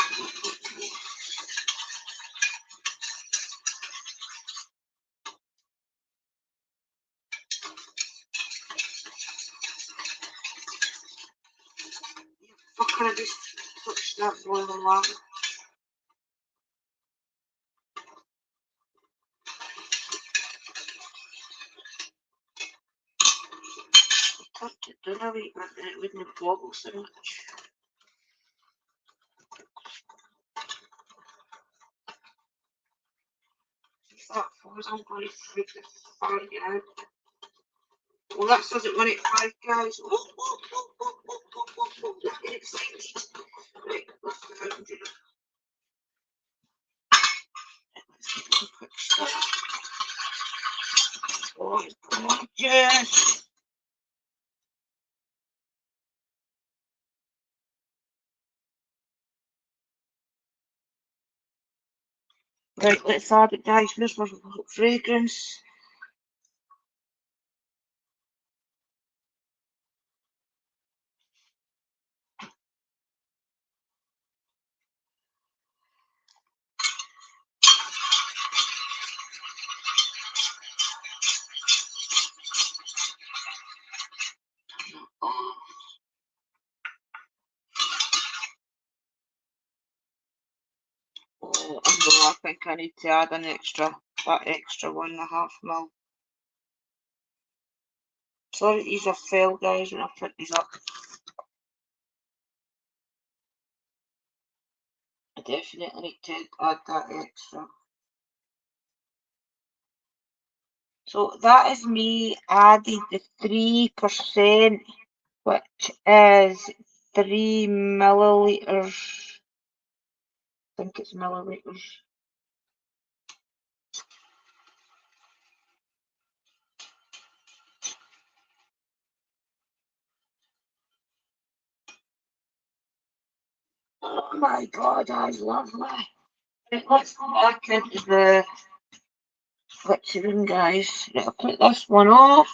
Fucker, I just touched that boiling water. Tucked it down a wee bit and it wouldn't bobble so much. If that falls, I'm going to freak the fuck out. Well, that says it 185, guys. Get excited. Right, let's go ahead and do that. Let's give it a quick stir. Oh, it's gorgeous. Right, let's add it, guys. Here's my fragrance. Oh, I think I need to add that extra 1.5 mil. Sorry, these are failed, guys, when I put these up. I definitely need to add that extra. So that is me adding the 3%, which is 3 milliliters. I think it's milliliters. Oh my god, that's lovely. Right, let's go back into the witchy room, guys. Right, I'll put this one off.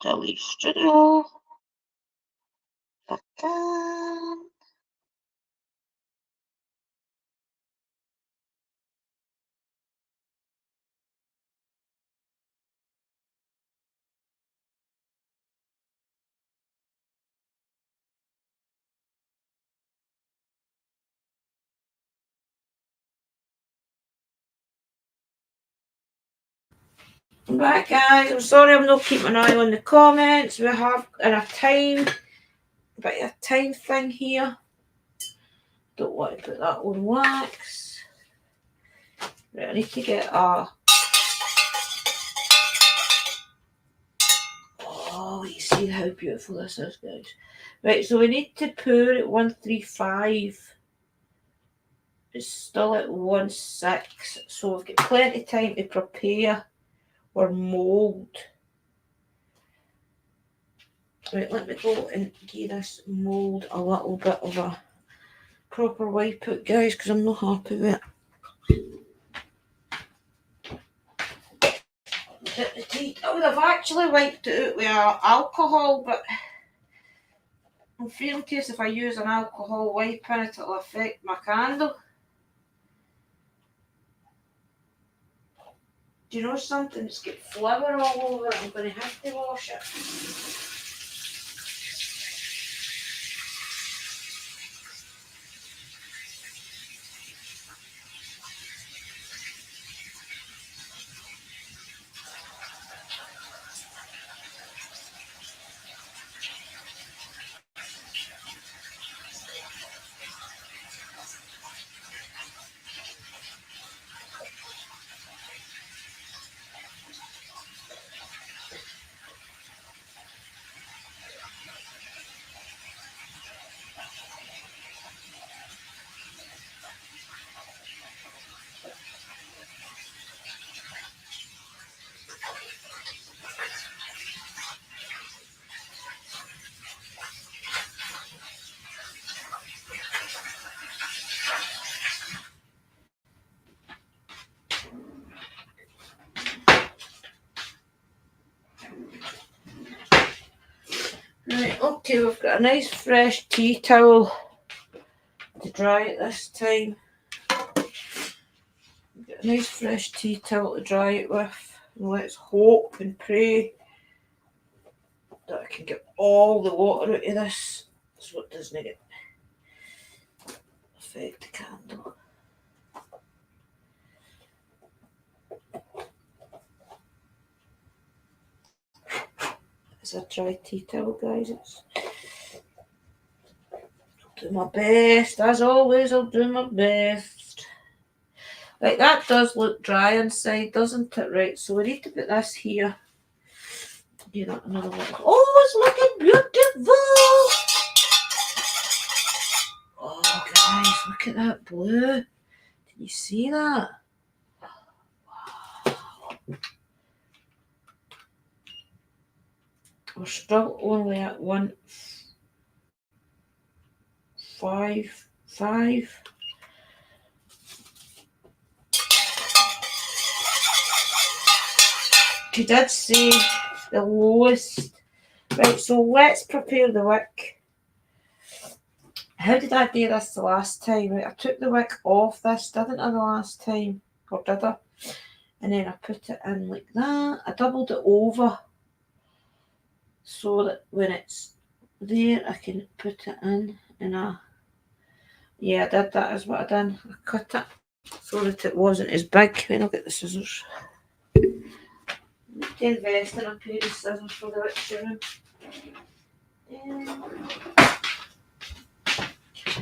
Delete studio. Again. Right, guys, I'm sorry I'm not keeping an eye on the comments. We have a time thing here. Don't want to put that on wax. Right, I need to get a Oh, you see how beautiful this is, guys. Right, so we need to pour at 135. It's still at 16, so we've got plenty of time to prepare our mould. Right, let me go and give this mould a little bit of a proper wipe out, guys, because I'm not happy with it. I would have actually wiped it out with alcohol, but I'm fearing in case if I use an alcohol wipe in it, it'll affect my candle. Do you know something? It's got flour all over it. I'm going to have to wash it. Right, okay, we've got a nice fresh tea towel to dry it this time. We've got a nice fresh tea towel to dry it with. And let's hope and pray that I can get all the water out of this so it doesn't affect the candle. It's a dry tea towel, guys. I'll do my best. As always, I'll do my best. Right, that does look dry inside, doesn't it? Right, so we need to put this here. Do that another one. Oh, it's looking beautiful! Oh, guys, look at that blue. Can you see that? Wow. We're still only at 155. She did say the lowest. Right, so let's prepare the wick. How did I do this the last time? Right, I took the wick off this, didn't I, the last time? Or did I? And then I put it in like that. I doubled it over so that when it's there, I can put it in. And I did that is what I done. I cut it so that it wasn't as big. Then I'll get the scissors. To invest in a pair of scissors for the witchy room.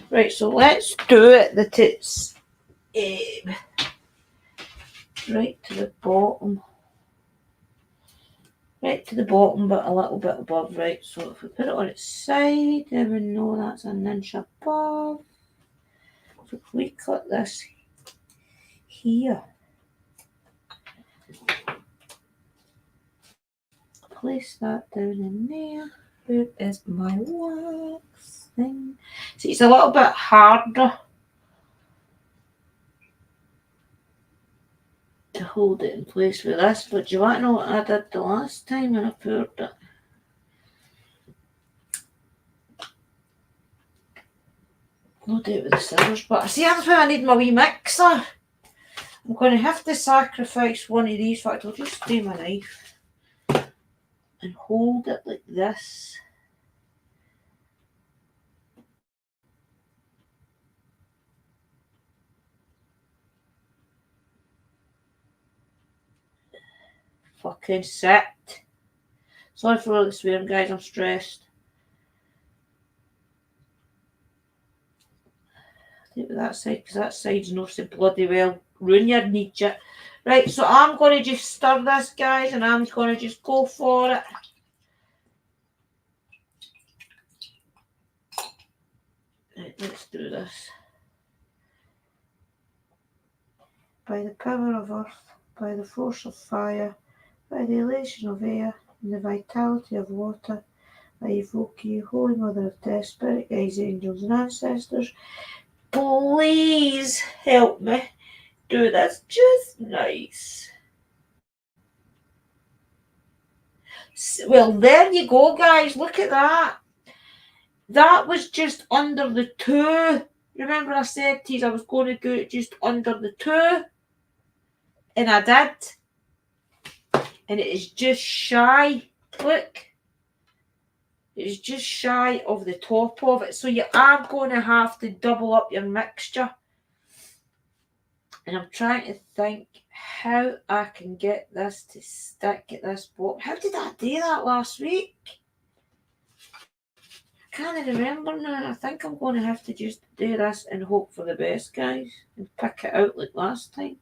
Right, so let's do it that it's right to the bottom. Right to the bottom, but a little bit above, right? So if we put it on its side, then we know that's an inch above. So if we cut this here, place that down in there. Where is my wax thing? See, it's a little bit harder to hold it in place with this, but do you want to know what I did the last time when I poured it? I'll do it with the scissors, but I see that's why I need my wee mixer. I'm going to have to sacrifice one of these. In fact, I'll just do my knife and hold it like this. Fucking sit. Sorry for all the swearing, guys, I'm stressed. Do it with that side, because that side's not so bloody well ruin your knee. Right, so I'm going to just stir this, guys, and I'm going to just go for it. Let's do this. By the power of earth, by the force of fire, by the elation of air, and the vitality of water, I evoke you, Holy Mother of Death, Spirit guides, angels, and ancestors. Please help me do this just nice. Well, there you go, guys. Look at that. That was just under the 2. Remember I said to you I was going to go just under the 2? And I did. And it is just shy. Look. It is just shy of the top of it. So you are going to have to double up your mixture. And I'm trying to think how I can get this to stick at this bottom. How did I do that last week? I can't remember now. I think I'm going to have to just do this and hope for the best, guys. And pick it out like last time.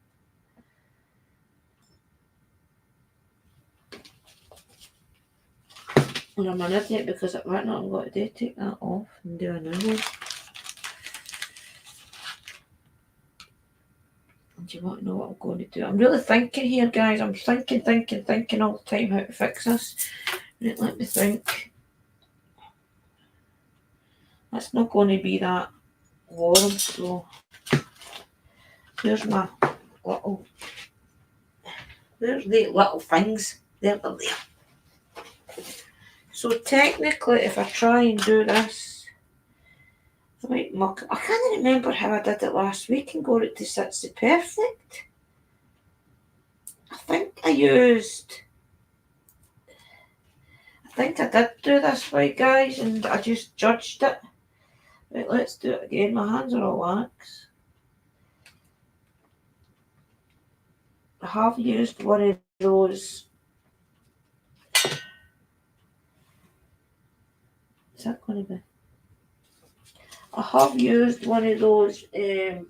And I'm an idiot because right now I'm going to do take that off and do another one. Do you want to know what I'm going to do? I'm really thinking here, guys. I'm thinking all the time how to fix this. Right, let me think. That's not going to be that warm, so there's my little, there's the little things. They're there. So technically, if I try and do this, I might muck. I can't remember how I did it last week and got it to sit so perfect. I think I did do this right, guys, and I just judged it. Right, let's do it again. My hands are all wax. I have used one of those. Is that going to be? I have used one of those metal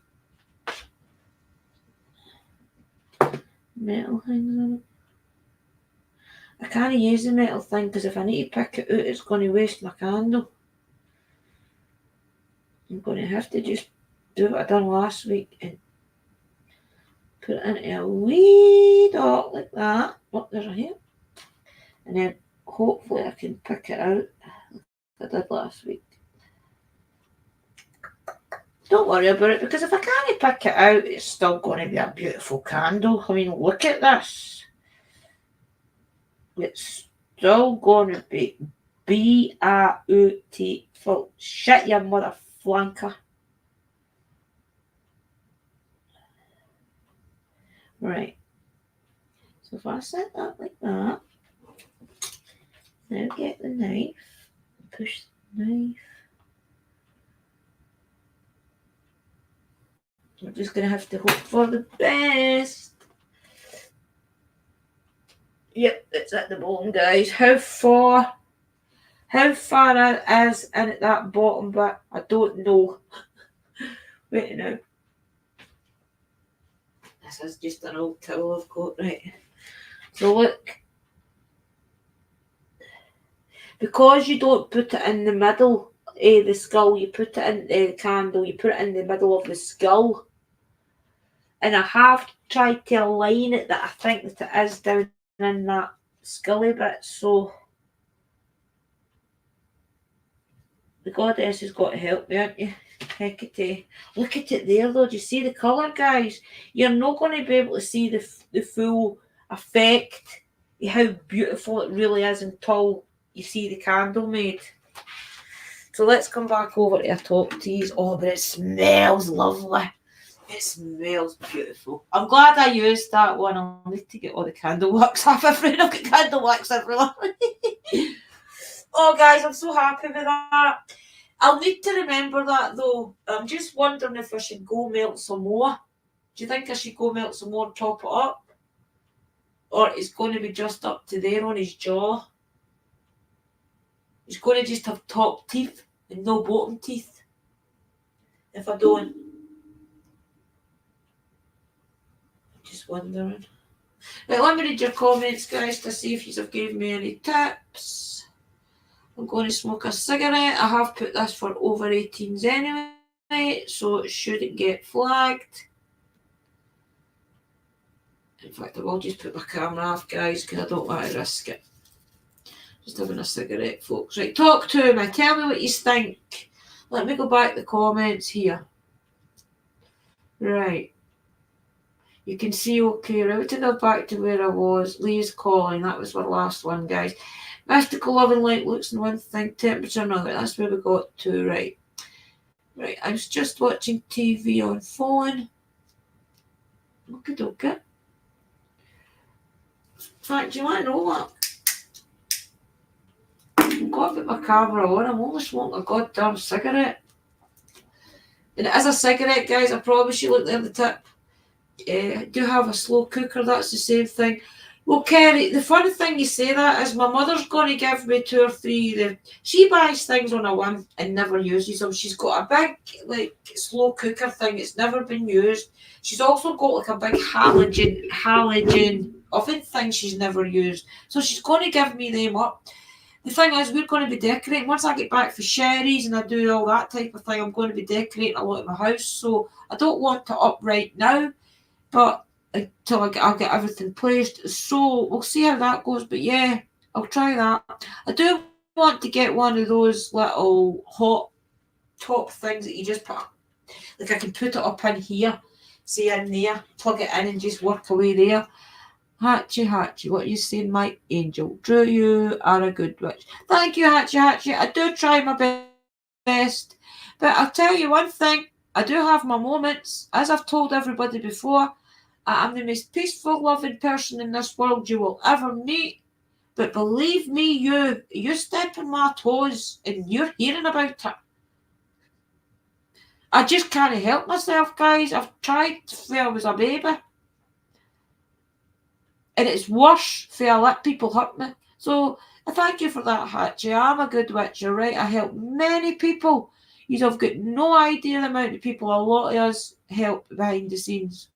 things on it. I can't use the metal thing because if I need to pick it out, it's going to waste my candle. I'm going to have to just do what I done last week and put it into a wee dot like that. Oh, there's a hair. And then hopefully I can pick it out like I did last week. Don't worry about it because if I can't pick it out, it's still going to be a beautiful candle. I mean, look at this. It's still going to be beautiful. Shit, your mother flanker. Right. So if I set that like that, now get the knife, push the knife. We're just going to have to hope for the best. Yep, it's at the bottom, guys. How far it is in at that bottom bit, I don't know. Wait now. This is just an old towel I've got, right. So look. Because you don't put it in the middle of the skull, you put it in the candle, you put it in the middle of the skull. And I have tried to align it that I think that it is down in that scully bit, so the goddess has got to help me, aren't you? Hecate. Look at it there though, do you see the colour, guys? You're not going to be able to see the full effect of how beautiful it really is until you see the candle made. So let's come back over to our top teas. Oh, but it smells lovely. It smells beautiful. I'm glad I used that one. I'll need to get all the candle wax off. I'm afraid I've got candle wax everywhere. Oh, guys, I'm so happy with that. I'll need to remember that, though. I'm just wondering if I should go melt some more. Do you think I should go melt some more and top it up? Or it's going to be just up to there on his jaw? He's going to just have top teeth and no bottom teeth. If I don't. Just wondering. Right, let me read your comments, guys, to see if you have given me any tips. I'm going to smoke a cigarette. I have put this for over 18s anyway.
so it shouldn't get flagged. In fact, I will just put my camera off, guys, because I don't want to risk it. Just having a cigarette, folks. Right, talk to me. Tell me what you think. Let me go back to the comments here. Right. You can see, okay, right to go back to where I was. Lee's calling. That was our last one, guys. Mystical love and light looks and one thing. Temperature another. That's where we got to, right. Right, I was just watching TV on phone. Okay, okay. In fact, do you want to know what? I've got to put my camera on. I'm only smoking a goddamn cigarette. And it is a cigarette, guys. I promise you. Look there at the tip. I do have a slow cooker. That's the same thing. Well, Kerry, the funny thing you say that is my mother's going to give me 2 or 3. She buys things on a whim and never uses them. She's got a big, like, slow cooker thing. It's never been used. She's also got, like, a big halogen oven thing she's never used. So she's going to give me them up. The thing is, we're going to be decorating. Once I get back for Sherry's and I do all that type of thing, I'm going to be decorating a lot of my house. So I don't want to up right now, but until I'll get everything placed. So we'll see how that goes. But yeah, I'll try that. I do want to get one of those little hot top things that you just put, like I can put it up in here, see in there, plug it in and just work away there. Hatchie, what are you saying, my angel? Drew, you are a good witch. Thank you, Hatchie. I do try my best. But I'll tell you one thing, I do have my moments. As I've told everybody before, I am the most peaceful, loving person in this world you will ever meet. But believe me, you step on my toes and you're hearing about it. I just can't help myself, guys. I've tried when I was a baby. And it's worse if I let people hurt me. So I thank you for that, Hatchie. I'm a good witch, you're right. I help many people. You have got no idea the amount of people a lot of us help behind the scenes.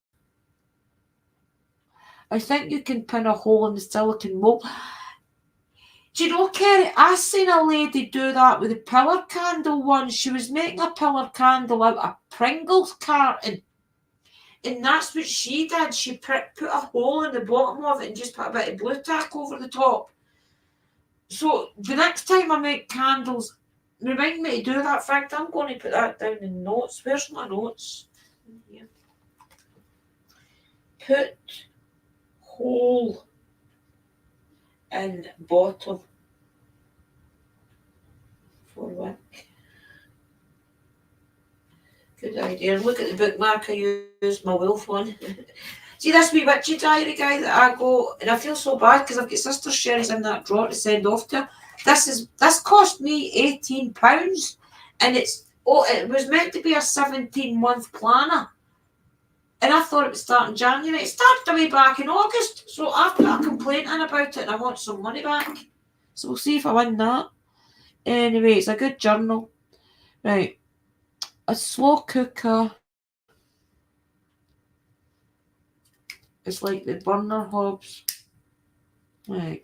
I think you can pin a hole in the silicone mold. Do you know, Kerry, I seen a lady do that with a pillar candle once. She was making a pillar candle out of Pringles carton. And that's what she did. She put a hole in the bottom of it and just put a bit of blue tack over the top. So the next time I make candles, remind me to do that. In fact, I'm going to put that down in notes. Where's my notes? Here. Put hole in bottle for wick. Good idea. Look at the bookmark I used, my wolf one. See this wee witchy diary guy that I go, and I feel so bad because I've got Sister Sherry's in that drawer to send off to her. This cost me £18, and it was meant to be a 17-month planner, and I thought it would start in January. It started way back in August, so I've put a complaint in about it, and I want some money back. So we'll see if I win that. Anyway, it's a good journal, right? A slow cooker. It's like the burner hobs. Right.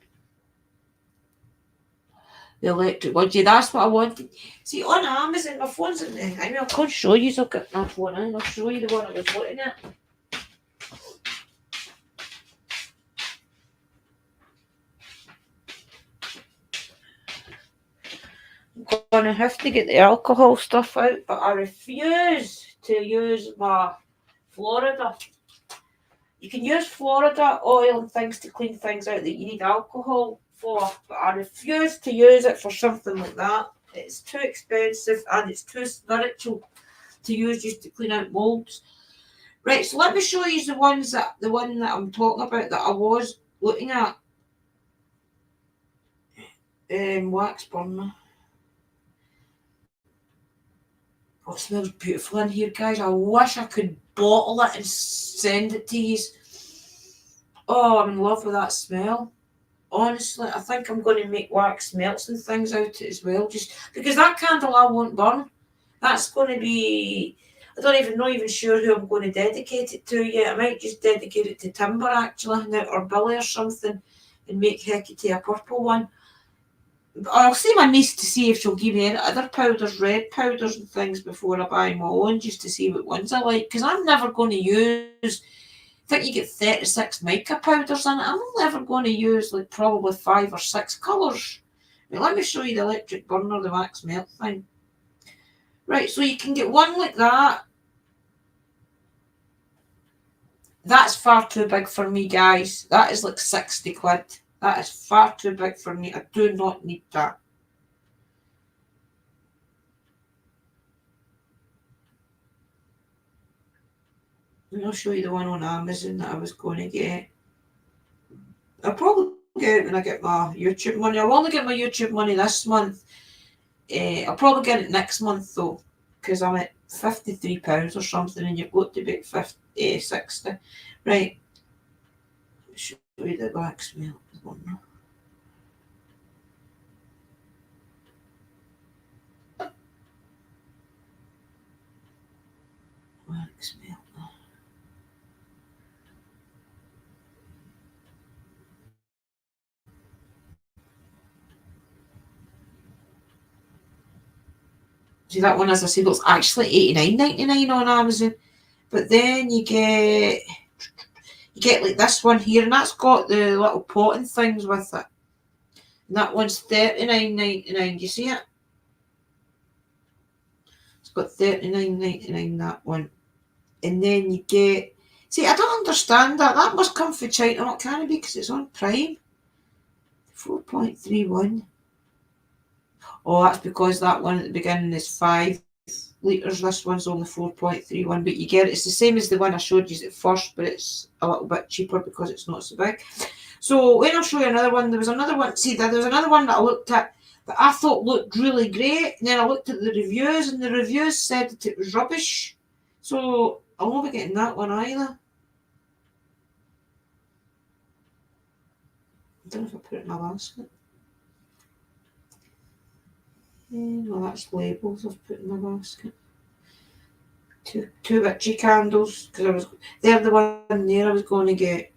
The electric one. Yeah, that's what I wanted. See, on Amazon, my phone's in there. I mean, I can't show you, so I've got my phone in. I'll show you the one I was looking at. I'm going to have to get the alcohol stuff out, but I refuse to use my Florida. You can use Florida oil and things to clean things out that you need alcohol for, but I refuse to use it for something like that. It's too expensive and it's too spiritual to use just to clean out molds. Right, so let me show you the one that I'm talking about that I was looking at. Wax burner. Oh, it smells beautiful in here, guys. I wish I could bottle it and send it to you. Oh, I'm in love with that smell. Honestly, I think I'm going to make wax melts and things out of it as well, just because that candle I won't burn. That's going to be, I don't even know sure who I'm going to dedicate it to yet. I might just dedicate it to Timber actually, or Billy or something, and make Hecate a purple one.
I'll see my niece to see if she'll give me any other powders, red powders and things before I buy my own, just to see what ones I like. Because I'm never going to use, I think you get 36 mica powders in it. I'm never going to use like probably 5 or 6 colours. Right, let me show you the electric burner, the wax melt thing. Right, so you can get one like that. That's far too big for me, guys. That is like 60 quid. That is far too big for me. I do not need that. And I'll show you the one on Amazon that I was going to get. I'll probably get it when I get my YouTube money. I'll only get my YouTube money this month. I'll probably get it next month though, because I'm at £53 or something, and you've got to be at 60. Right. I'll show you the wax melt one. Wax melt. See, that one, as I said, was actually $89.99 on Amazon. But then you get like this one here, and that's got the little potting things with it. And that one's $39.99. Do you see it? It's got $39.99, that one. And then you get... See, I don't understand that. That must come from China. Not can it be, because it's on Prime. 4.31. Oh, that's because that one at the beginning is 5 litres. This one's only 4.31, but you get it. It's the same as the one I showed you at first, but it's a little bit cheaper because it's not so big. So when I'll show you another one, there was another one. See, there was another one that I looked at that I thought looked really great. And then I looked at the reviews, and the reviews said that it was rubbish. So I won't be getting that one either. I don't know if I put it in my basket. Well, that's labels I've put in my basket. Two witchy candles, because they're the one there I was going to get.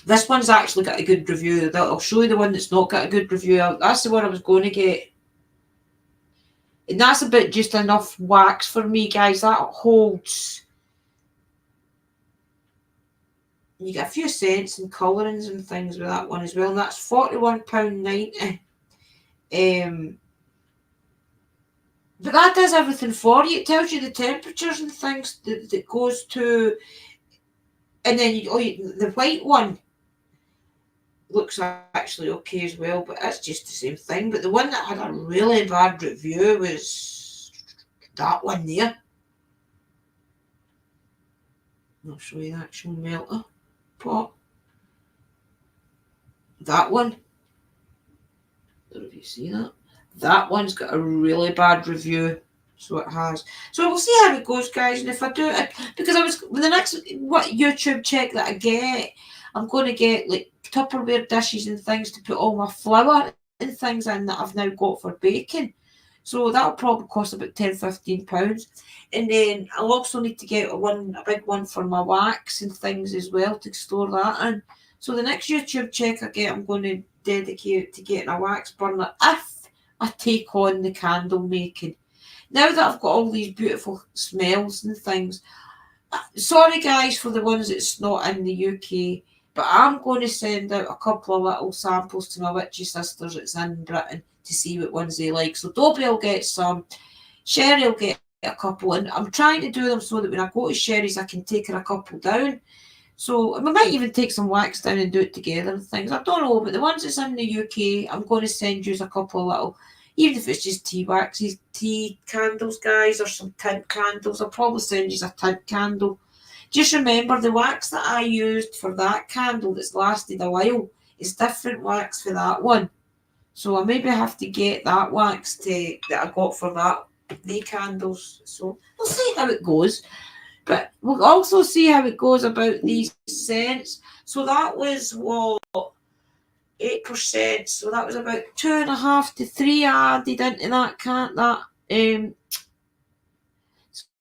This one's actually got a good review. I'll show you the one that's not got a good review. That's the one I was going to get. And that's about just enough wax for me, guys. That holds. You get a few scents and colourings and things with that one as well. And that's £41.90. But that does everything for you. It tells you the temperatures and things that goes to. And then the white one looks actually okay as well, but it's just the same thing. But the one that had a really bad review was that one there. I'll show you the actual melter pot. That one. I don't know if you see that. That one's got a really bad review. So it has. So we'll see how it goes, guys. And if I do it, because I was, with the next YouTube check that I get, I'm going to get like Tupperware dishes and things to put all my flour and things in that I've now got for baking. So that'll probably cost about £10-15. And then I'll also need to get a big one for my wax and things as well to store that in. So the next YouTube check I get, I'm going to dedicate it to getting a wax burner if I take on the candle making. Now that I've got all these beautiful smells and things, sorry guys for the ones that's not in the UK, but I'm going to send out a couple of little samples to my witchy sisters that's in Britain to see what ones they like. So Dobby will get some, Sherry will get a couple, and I'm trying to do them so that when I go to Sherry's I can take her a couple down. So we might even take some wax down and do it together and things. I don't know, but the ones that's in the UK, I'm going to send you a couple of little, even if it's just tea candles, guys, or some tint candles. I'll probably send you a tint candle. Just remember, the wax that I used for that candle that's lasted a while is different wax for that one. So I maybe have to get that wax that I got for the candles. So we'll see how it goes. But we'll also see how it goes about these scents. So that was what? 8%. So that was about 2.5 to 3 added into that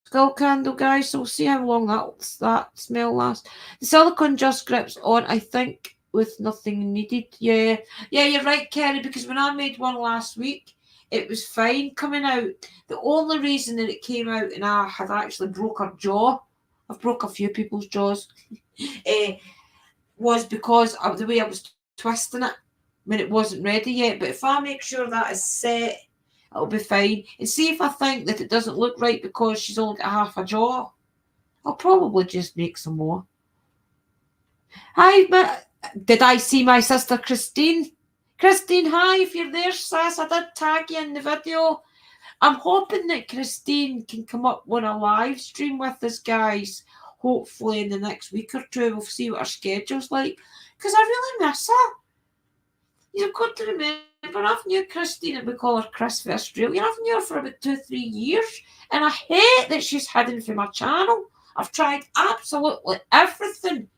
skull candle, guys. So we'll see how long that smell lasts. The silicone just grips on, I think, with nothing needed. Yeah, you're right, Kerry, because when I made one last week, it was fine coming out. The only reason that it came out and I had actually broke her jaw, I've broke a few people's jaws, was because of the way I was twisting it when it wasn't ready yet. But if I make sure that is set, it'll be fine. And see if I think that it doesn't look right because she's only got half a jaw, I'll probably just make some more. Hi, did I see my sister Christine? Christine, hi, if you're there, sis, I did tag you in the video. I'm hoping that Christine can come up on a live stream with us, guys. Hopefully in the next week or two, we'll see what her schedule's like. Because I really miss her. You've got to remember, I've knew Christine, and we call her Chris for Australia. I've known her for about 2-3 years. And I hate that she's hidden from my channel. I've tried absolutely everything.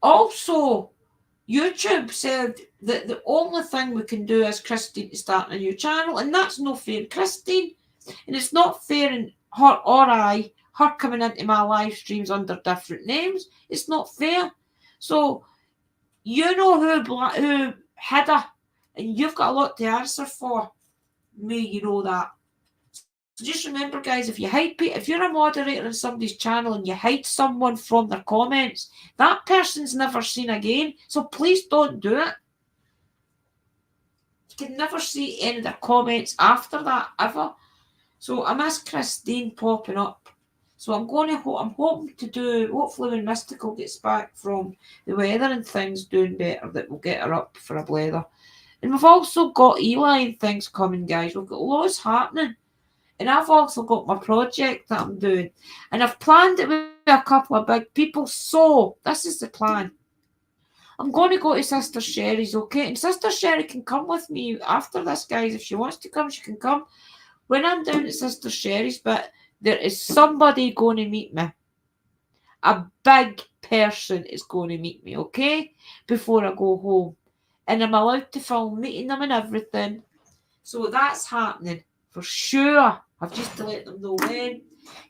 Also, YouTube said that the only thing we can do is Christine to start a new channel, and that's no fair, Christine. And it's not fair in her or her coming into my live streams under different names. It's not fair. So, you know who hid her, and you've got a lot to answer for. Me, you know that. So just remember, guys, if you're a moderator on somebody's channel and you hide someone from their comments, that person's never seen again. So please don't do it. You can never see any of their comments after that, ever. So I miss Christine popping up. So I'm hoping to do, hopefully when Mystical gets back from the weather and things doing better, that we'll get her up for a blether. And we've also got Eli and things coming, guys. We've got loads happening. And I've also got my project that I'm doing. And I've planned it with a couple of big people. So, this is the plan. I'm going to go to Sister Sherry's, okay? And Sister Sherry can come with me after this, guys. If she wants to come, she can come. When I'm down at Sister Sherry's, but there is somebody going to meet me. A big person is going to meet me, okay? Before I go home. And I'm allowed to film meeting them and everything. So, that's happening. For sure. I've just to let them know when.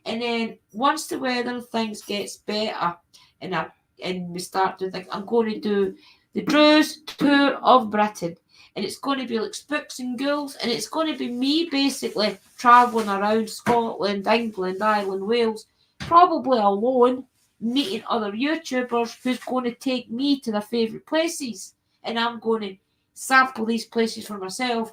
And then once the weather and things gets better and we start doing things, I'm going to do the Drew's Tour of Britain. And it's going to be like Spooks and Ghouls. And it's going to be me basically travelling around Scotland, England, Ireland, Wales, probably alone, meeting other YouTubers who's going to take me to their favourite places. And I'm going to sample these places for myself.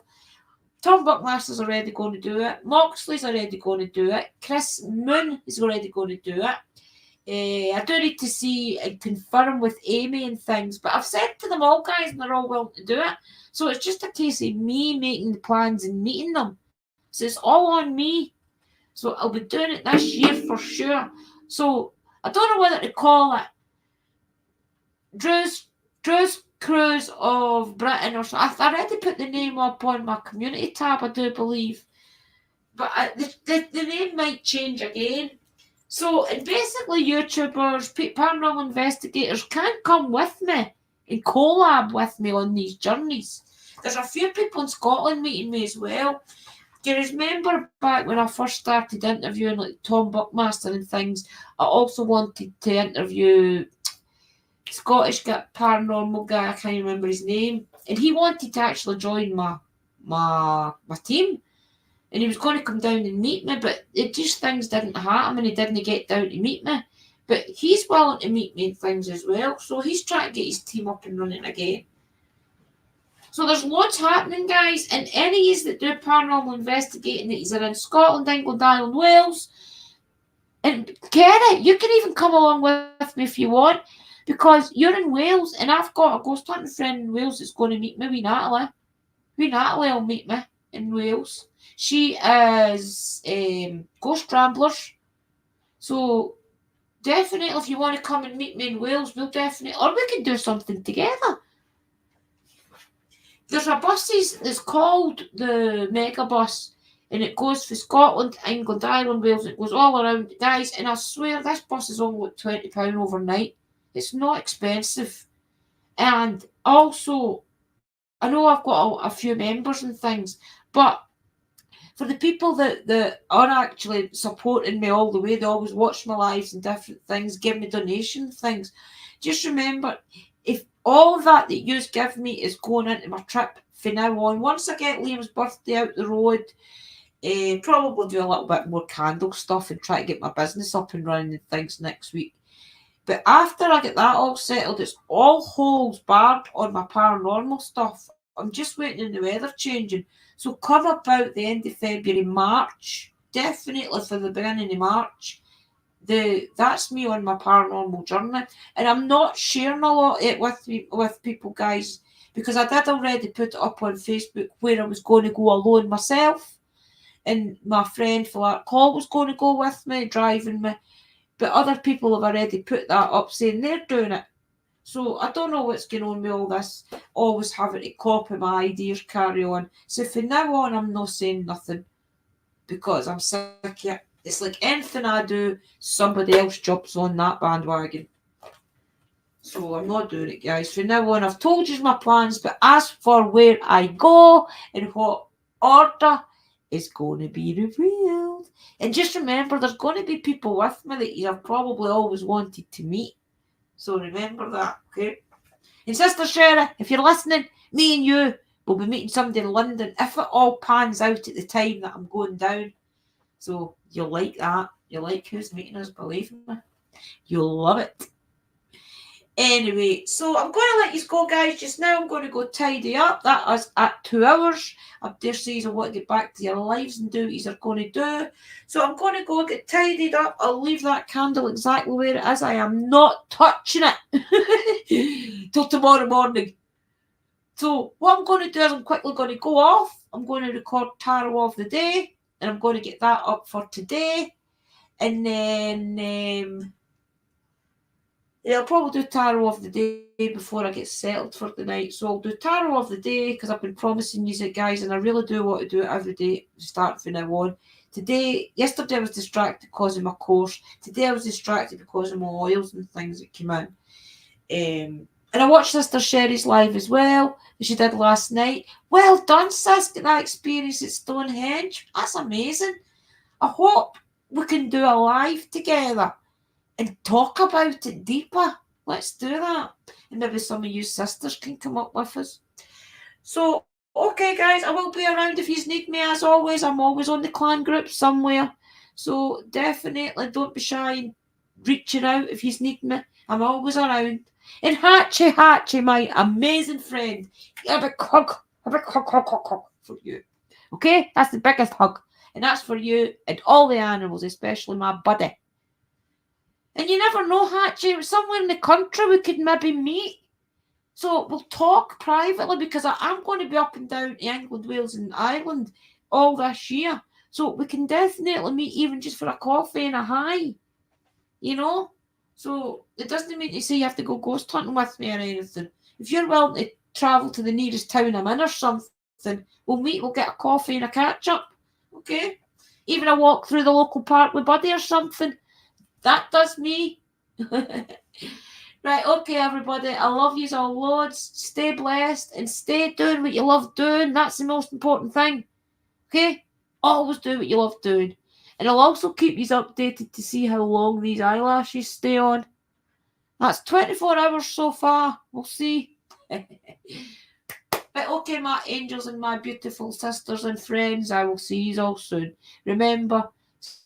Tom Buckmaster's already going to do it. Moxley's already going to do it. Chris Moon is already going to do it. I do need to see and confirm with Amy and things, but I've said to them all, guys, and they're all willing to do it. So it's just a case of me making the plans and meeting them. So it's all on me. So I'll be doing it this year for sure. So I don't know whether to call it Drew's Cruise of Britain or something. I've already put the name up on my community tab, I do believe. But the name might change again. So, and basically YouTubers, paranormal investigators can come with me and collab with me on these journeys. There's a few people in Scotland meeting me as well. Do you remember back when I first started interviewing like Tom Buckmaster and things, I also wanted to interview Scottish paranormal guy, I can't remember his name, and he wanted to actually join my team, and he was going to come down and meet me, but it just things didn't happen and he didn't get down to meet me. But he's willing to meet me and things as well, so he's trying to get his team up and running again. So there's loads happening, guys, and any of you that do paranormal investigating that are in Scotland, England, Ireland, Wales, and get it, you can even come along with me if you want. Because you're in Wales, and I've got a ghost hunting friend in Wales that's going to meet me with Natalie. Natalie will meet me in Wales. She is Ghost Ramblers. So, definitely, if you want to come and meet me in Wales, we'll definitely, or we can do something together. There's a buses that's called the Mega Bus, and it goes for Scotland, England, Ireland, Wales. It goes all around, guys, and I swear this bus is only like £20 overnight. It's not expensive. And also, I know I've got a few members and things, but for the people that are actually supporting me all the way, they always watch my lives and different things, give me donation things, just remember, all of that you give me is going into my trip from now on. Once I get Liam's birthday out the road, probably do a little bit more candle stuff and try to get my business up and running and things next week. But after I get that all settled, it's all holes barred on my paranormal stuff. I'm just waiting on the weather changing. So come about the end of February, March, definitely for the beginning of March, that's me on my paranormal journey. And I'm not sharing a lot of it with people, guys, because I did already put it up on Facebook where I was going to go alone myself. And my friend Flat Call was going to go with me, driving me. But other people have already put that up saying they're doing it. So I don't know what's going on with all this, always having to copy my ideas, carry on. So from now on, I'm not saying nothing because I'm sick of it. It's like anything I do, somebody else jumps on that bandwagon. So I'm not doing it, guys. From now on, I've told you my plans, but as for where I go and what order is going to be revealed. And just remember, there's going to be people with me that you've probably always wanted to meet. So remember that, okay? And Sister Sherry, if you're listening, me and you will be meeting somebody in London if it all pans out at the time that I'm going down. So you'll like that. You'll like who's meeting us, believe me. You'll love it. Anyway, so I'm going to let you go, guys. Just now I'm going to go tidy up. That is at 2 hours. I dare say I want to get back to your lives and do what you're going to do. So I'm going to go get tidied up. I'll leave that candle exactly where it is. I am not touching it till tomorrow morning. So what I'm going to do is I'm quickly going to go off. I'm going to record Tarot of the Day. And I'm going to get that up for today. And then I'll probably do Tarot of the Day before I get settled for the night. So I'll do Tarot of the Day because I've been promising you it, guys, and I really do want to do it every day, start from now on. Yesterday I was distracted because of my course. Today I was distracted because of my oils and things that came in. And I watched Sister Sherry's live as well, that she did last night. Well done, sis, get that experience at Stonehenge. That's amazing. I hope we can do a live together and talk about it deeper. Let's do that. And maybe some of you sisters can come up with us. So, okay, guys, I will be around if you need me. As always, I'm always on the clan group somewhere. So definitely don't be shy in reaching out if you need me. I'm always around. And Hatchie, my amazing friend, a big hug for you. Okay? That's the biggest hug. And that's for you and all the animals, especially my buddy. And you never know, Hatchie, somewhere in the country we could maybe meet. So we'll talk privately because I'm going to be up and down to England, Wales and Ireland all this year. So we can definitely meet even just for a coffee and a hi. You know? So it doesn't mean to say you have to go ghost hunting with me or anything. If you're willing to travel to the nearest town I'm in or something, we'll meet, we'll get a coffee and a catch up. Okay? Even a walk through the local park with Buddy or something. That does me. Right, okay, everybody. I love you all loads. Stay blessed and stay doing what you love doing. That's the most important thing. Okay? Always do what you love doing. And I'll also keep you updated to see how long these eyelashes stay on. That's 24 hours so far. We'll see. But okay, my angels and my beautiful sisters and friends, I will see you all soon. Remember,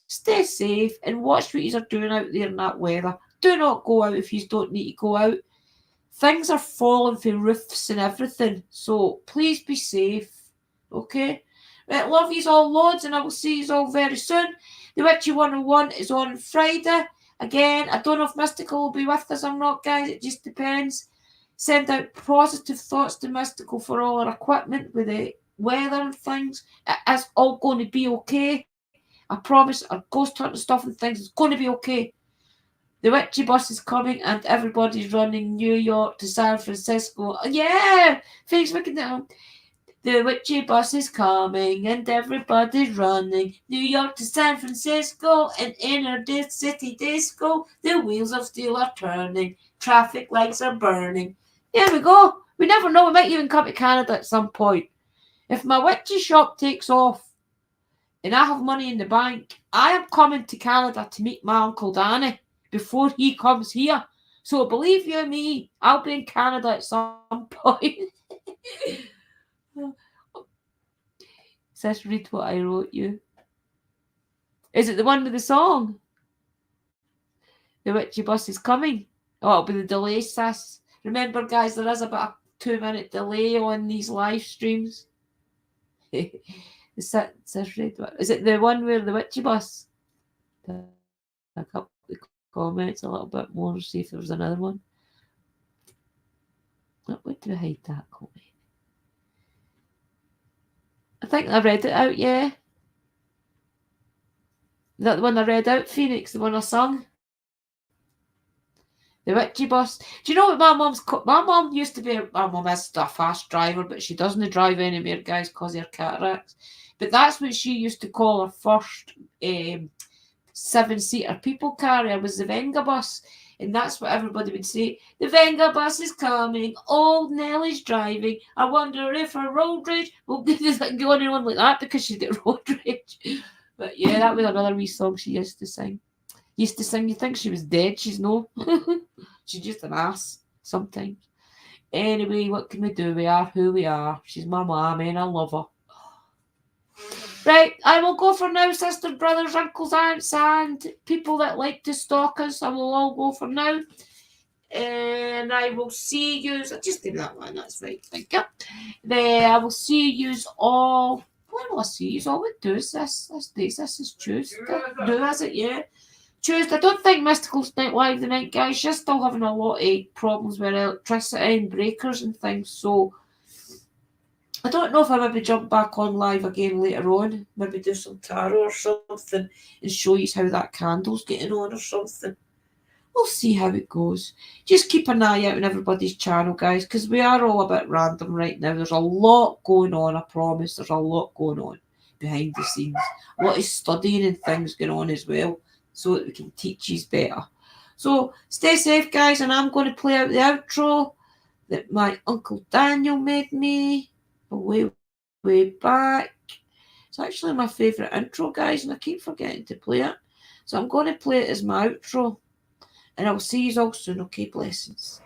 stay safe and watch what you are doing out there in that weather. Do not go out if you don't need to go out. Things are falling from roofs and everything, so please be safe. Okay? Right, love you all loads, and I will see you all very soon. The Witchy 101 is on Friday. Again, I don't know if Mystical will be with us or not, guys. It just depends. Send out positive thoughts to Mystical for all our equipment with the weather and things. It is all going to be okay. I promise, our ghost hunting stuff and things is going to be okay. The Witchy bus is coming and everybody's running New York to San Francisco. Yeah! Thanks for making that. The Witchy bus is coming and everybody's running New York to San Francisco and inner city disco. The wheels of steel are turning. Traffic lights are burning. There we go. We never know. We might even come to Canada at some point. If my Witchy shop takes off and I have money in the bank, I am coming to Canada to meet my Uncle Danny before he comes here. So believe you me, I'll be in Canada at some point. Sis, read what I wrote you. Is it the one with the song? The witchy bus is coming. Oh, it'll be the delay, sis. Remember, guys, there is about a 2-minute delay on these live streams. Sis, read what? Is it the one where the witchy bus? A couple of comments, a little bit more, see if there was another one. What do I hide that comment? I think I read it out, yeah. Is that the one I read out, Phoenix? The one I sung? The witchy bus. Do you know what my mum's... My mum used to be... My mum is a fast driver, but she doesn't drive anywhere, guys, because of her cataracts. But that's what she used to call her first 7-seater people carrier, was the Venga bus. And that's what everybody would say. The Venga bus is coming. Old Nellie's driving. I wonder if her road rage will go on like that because she's got road rage. But yeah, that was another wee song she used to sing. You think she was dead. She's no. She's just an ass sometimes. Anyway, what can we do? We are who we are. She's my mum and I love her. Right, I will go for now, sisters, brothers, uncles, aunts, and people that like to stalk us. I will all go for now. And I will see you. Just do that one, that's right. Thank you. Then I will see you all. When will I see you all? What do is this? This is Tuesday. Do is it? Yeah. Tuesday. I don't think Mystical's Night Live the night, guys. She's still having a lot of problems with electricity and breakers and things. So I don't know if I maybe jump back on live again later on. Maybe do some tarot or something and show you how that candle's getting on or something. We'll see how it goes. Just keep an eye out on everybody's channel, guys, because we are all a bit random right now. There's a lot going on, I promise. There's a lot going on behind the scenes. A lot of studying and things going on as well, so that we can teach you better. So stay safe, guys, and I'm going to play out the outro that my Uncle Daniel made me way back. It's actually my favourite intro, guys, and I keep forgetting to play it. So I'm going to play it as my outro. And I'll see you all soon, okay? Blessings.